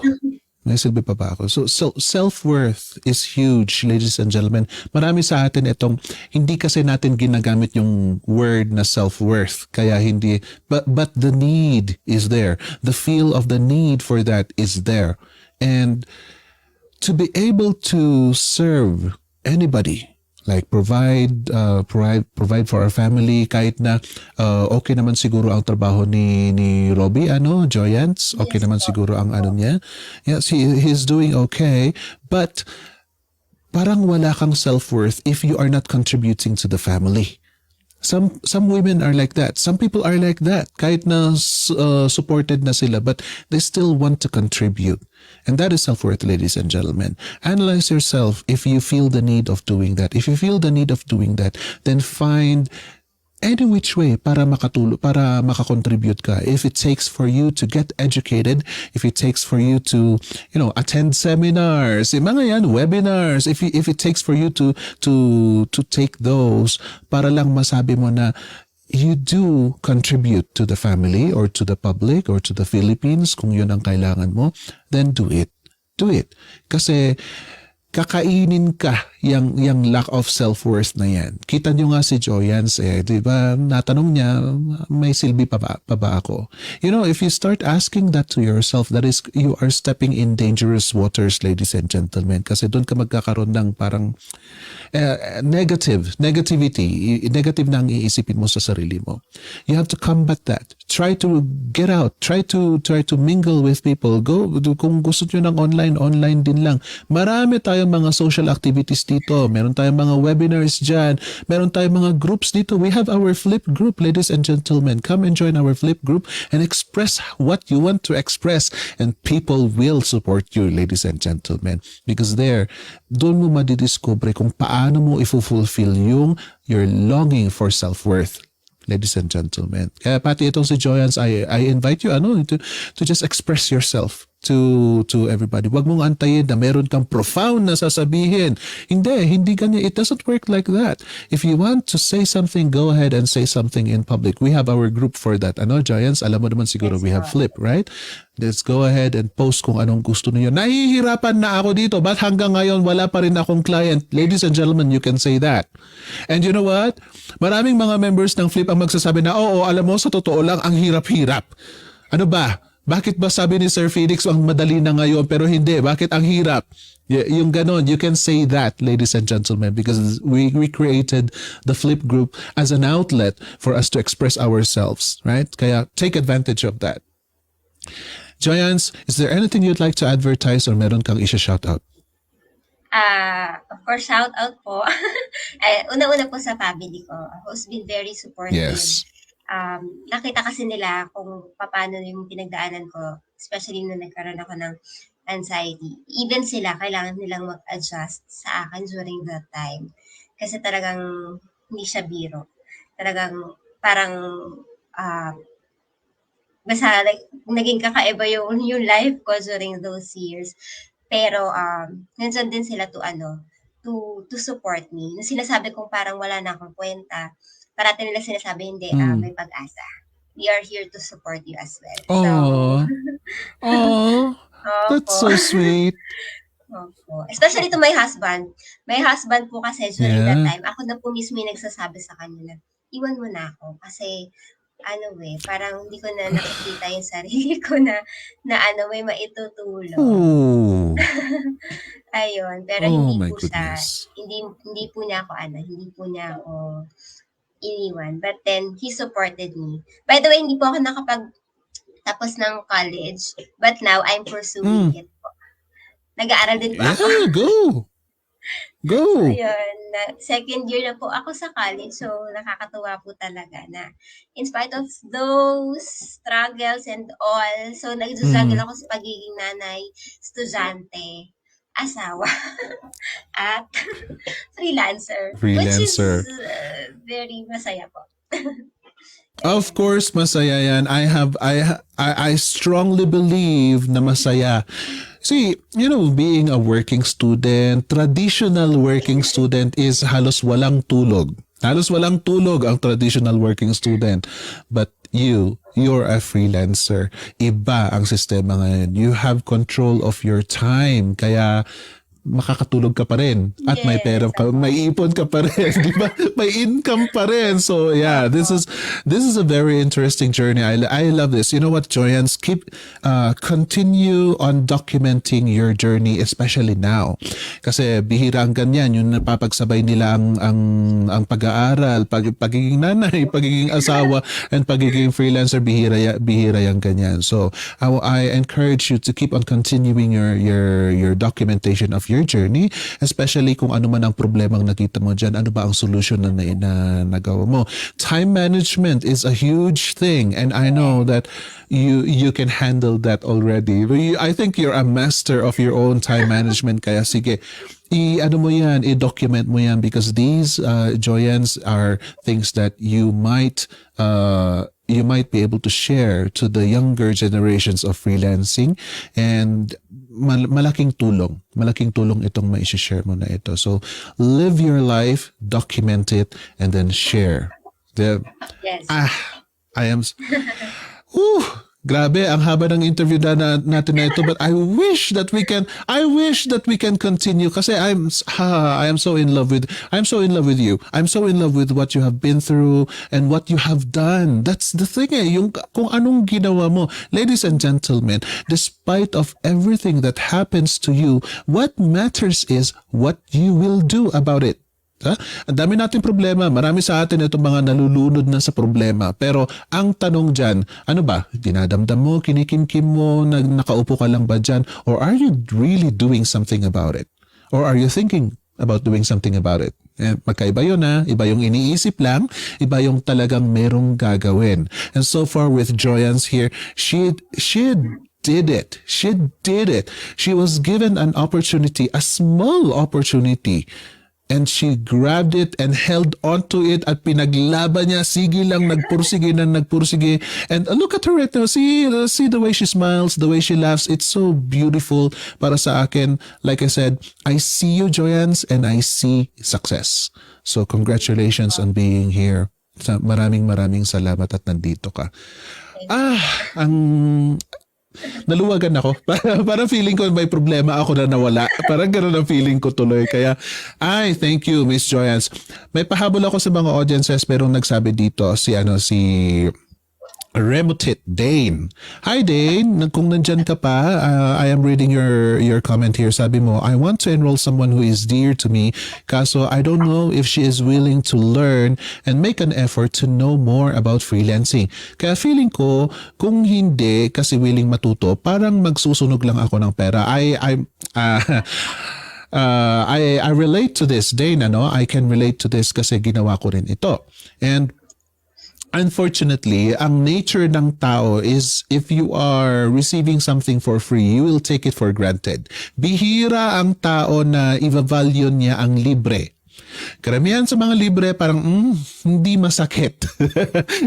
May silbi pa ba ako? So self-worth is huge, ladies and gentlemen. Marami sa atin itong, hindi kasi natin ginagamit yung word na self-worth. Kaya hindi, but the need is there. The feel of the need for that is there. And to be able to serve anybody, like provide for our family, kahit na okay naman siguro ang trabaho ni Robbie, Joyance, okay Yes naman po. siguro ang niya. Yes, he's doing okay, but parang wala kang self-worth if you are not contributing to the family. Some women are like that. Some people are like that. Kahit na supported na sila, but they still want to contribute. And that is self-worth, ladies and gentlemen. Analyze yourself if you feel the need of doing that. If you feel the need of doing that, then find any which way para para makakontribute ka. If it takes for you to get educated, if it takes for you to, attend seminars, mga yan, webinars, if it takes for you to take those para lang masabi mo na you do contribute to the family or to the public or to the Philippines, kung yun ang kailangan mo, then do it. Do it. Kasi kakainin ka yung lack of self-worth na yan. Kita nyo nga si Joyance, di ba? Natanong niya, may silbi pa ba ako? If you start asking that to yourself, that is, you are stepping in dangerous waters, ladies and gentlemen. Kasi doon ka magkakaroon ng parang negativity. Negative na ang iisipin mo sa sarili mo. You have to combat that. Try to get out. Try to mingle with people. Kung gusto nyo ng online din lang. Marami tayong mga social activities dito. Meron tayong mga webinars dyan. Meron tayong mga groups dito. We have our flip group, ladies and gentlemen. Come and join our flip group and express what you want to express. And people will support you, ladies and gentlemen. Because doon mo madidiscover kung paano mo i-fulfill your longing for self-worth. Ladies and gentlemen. Kaya pati itong si Joyance, I invite you to just express yourself to everybody. Huwag mong antayin na meron kang profound na sasabihin. Hindi ganyan. It doesn't work like that. If you want to say something, go ahead and say something in public. We have our group for that. Joyance? Alam mo naman siguro we have Flip, right? Let's go ahead and post kung anong gusto niyo. Nahihirapan na ako dito. Ba't hanggang ngayon wala pa rin akong client? Ladies and gentlemen, you can say that. And you know what? Maraming mga members ng Flip ang magsasabi na, oo, alam mo, sa totoo lang, ang hirap-hirap. Ano ba? Bakit ba sabi ni Sir Felix ang madali na ngayon pero hindi? Bakit ang hirap? Yung ganon, you can say that, ladies and gentlemen, because we created the Flip group as an outlet for us to express ourselves, right? Kaya take advantage of that. Joyance, is there anything you'd like to advertise or meron kang isa-shoutout? Of course, shout out po. Una-una po sa family ko, who's been very supportive. Yes. Nakita kasi nila kung paano yung pinagdaanan ko, especially nung nagkaroon ako ng anxiety. Even sila, kailangan nilang mag-adjust sa akin during that time. Kasi talagang hindi siya biro. Talagang parang basta naging kakaiba yung life ko during those years. Pero nandiyan din sila to support me. Nung sinasabi kong parang wala na akong kwenta, parati nila sinasabi, hindi, may pag-asa. We are here to support you as well. Oh, that's so sweet. Opo. Especially to my husband. My husband po kasi during that time, ako na po mismo yung nagsasabi sa kanya na, iwan mo na ako. Kasi, parang hindi ko na nakikita yung sarili ko na may maitutulong. Oh. Ayun. Pero hindi po siya, hindi po niya ako iniwan. But then, he supported me. By the way, hindi po ako nakapag-tapos ng college. But now, I'm pursuing it po. Nag-aaral din po ako. Go! So, yun. Second year na po ako sa college. So, nakakatuwa po talaga na in spite of those struggles and all, so nag-struggle ako sa pagiging nanay, estudyante, asawa, at freelancer. Which is very masaya po. Of course, masaya yan. I strongly believe na masaya. See, being a working student, traditional working student is halos walang tulog. Halos walang tulog ang traditional working student. But you're a freelancer. Iba ang sistema ngayon. You have control of your time. Kaya makakatulog ka pa rin at may pera Yes, ka, may ipon ka pa rin, di ba? May income pa rin. So yeah, this is a very interesting journey. I love this. You know what, Joyans, continue on documenting your journey, especially now. Kasi bihira ang ganyan, yung napapagsabay nila ang pag-aaral, pagiging nanay, pagiging asawa, and pagiging freelancer, bihira yung ganyan. So I encourage you to keep on continuing your documentation of your journey, especially kung ano man ang problemang nakita mo dyan, ano ba ang solution na nagawa mo. Time management is a huge thing, and I know that you can handle that already. I think you're a master of your own time management, kaya sige, i-ano mo yan, i-document mo yan, because these Joyans are things that you might be able to share to the younger generations of freelancing, and malaking tulong itong mai-share mo na ito. So live your life, document it, and then share. yes. I am grabe ang haba ng interview natin na ito, but I wish that we can continue kasi I'm so in love with you. I'm so in love with what you have been through and what you have done. That's the thing yung kung anong ginawa mo. Ladies and gentlemen, despite of everything that happens to you, what matters is what you will do about it. Ang dami nating problema. Marami sa atin itong mga nalulunod na sa problema. Pero ang tanong dyan, ano ba? Dinadamdam mo, kinikimkim mo, nakaupo ka lang ba dyan? Or are you really doing something about it? Or are you thinking about doing something about it? Magkaiba yun Iba yung iniisip lang, iba yung talagang merong gagawin. And so far with Joyans here, she did it. She did it. She was given an opportunity, a small opportunity, and she grabbed it and held onto it at pinaglaban niya. Sige lang, nagpursige. And look at her right now. See the way she smiles, the way she laughs. It's so beautiful para sa akin. Like I said, I see you, Joyans, and I see success. So congratulations on being here. Maraming salamat at nandito ka. Naluwagan ako. Parang feeling ko may problema ako na nawala. Parang gano'n ang feeling ko tuloy. Kaya, thank you, Miss Joyans. May pahabol ako sa mga audiences, pero nagsabi dito si Remotit Dane. Hi Dane, kung nandyan ka pa, I am reading your comment here. Sabi mo, I want to enroll someone who is dear to me, kaso I don't know if she is willing to learn and make an effort to know more about freelancing. Kaya feeling ko, kung hindi kasi willing matuto, parang magsusunog lang ako ng pera. I relate to this, Dane, I can relate to this kasi ginawa ko rin ito. And unfortunately, ang nature ng tao is if you are receiving something for free, you will take it for granted. Bihira ang tao na i-value niya ang libre. Karamihan sa mga libre parang hindi masakit.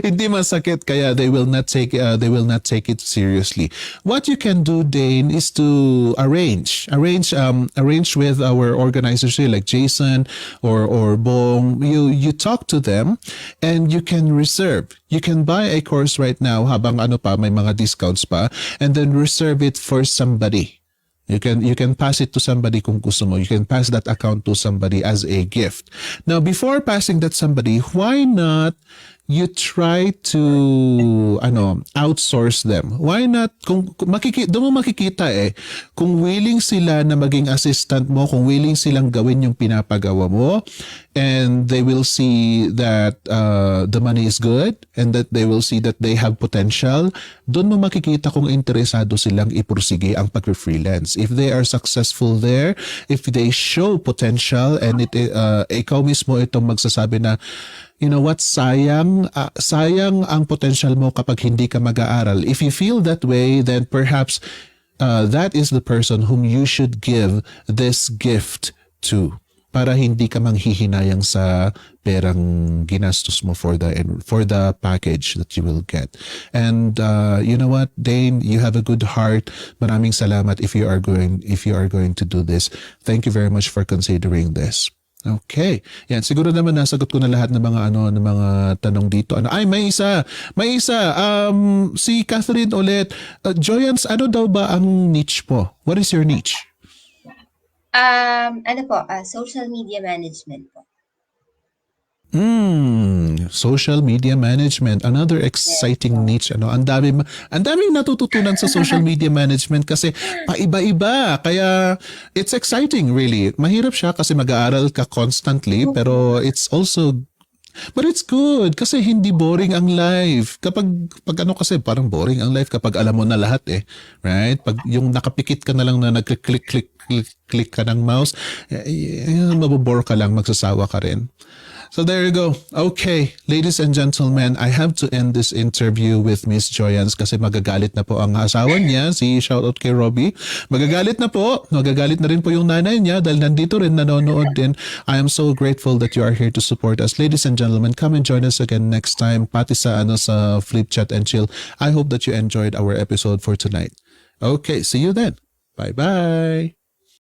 Hindi masakit kaya they will not take it seriously. What you can do, Dane, is to arrange with our organizers here like Jason or Bong. You talk to them and you can reserve. You can buy a course right now habang may mga discounts pa, and then reserve it for somebody. You can pass it to somebody kung gusto mo. You can pass that account to somebody as a gift. Now, before passing that somebody, why not you try to outsource them? Why not? Doon mo makikita kung willing sila na maging assistant mo, kung willing silang gawin yung pinapagawa mo, and they will see that the money is good and that they will see that they have potential, doon mo makikita kung interesado silang ipursige ang pag-freelance. If they are successful there, if they show potential, and ikaw mismo itong magsasabi na, you know what, sayang ang potential mo kapag hindi ka mag-aaral. If you feel that way, then perhaps that is the person whom you should give this gift to, para hindi ka manghihinayang sa perang ginastos mo for the package that you will get. And you know what, Dane, you have a good heart. Maraming salamat if you are going to do this. Thank you very much for considering this. Okay. Yan, siguro naman nasagot ko na lahat ng mga ng mga tanong dito. Ay, may isa. May isa. Si Catherine ulit. Joyance, ano daw ba ang niche mo? What is your niche? Ano po, social media management po. Social media management, another exciting niche. Ang daming natututunan sa social media management kasi paiba-iba. Kaya it's exciting really. Mahirap siya kasi mag-aaral ka constantly pero but it's good kasi hindi boring ang life. Kapag kasi parang boring ang life kapag alam mo na lahat right? Pag yung nakapikit ka na lang na nagklik-click ka ng mouse, mabobore ka lang, magsasawa ka rin. So there you go. Okay, ladies and gentlemen, I have to end this interview with Miss Joyance kasi magagalit na po ang asawa niya, si shoutout kay Robbie. Magagalit na po. Magagalit na rin po yung nanay niya dahil nandito rin nanonood din. I am so grateful that you are here to support us. Ladies and gentlemen, come and join us again next time. Pati sa sa Flip Chat and Chill. I hope that you enjoyed our episode for tonight. Okay, see you then. Bye-bye.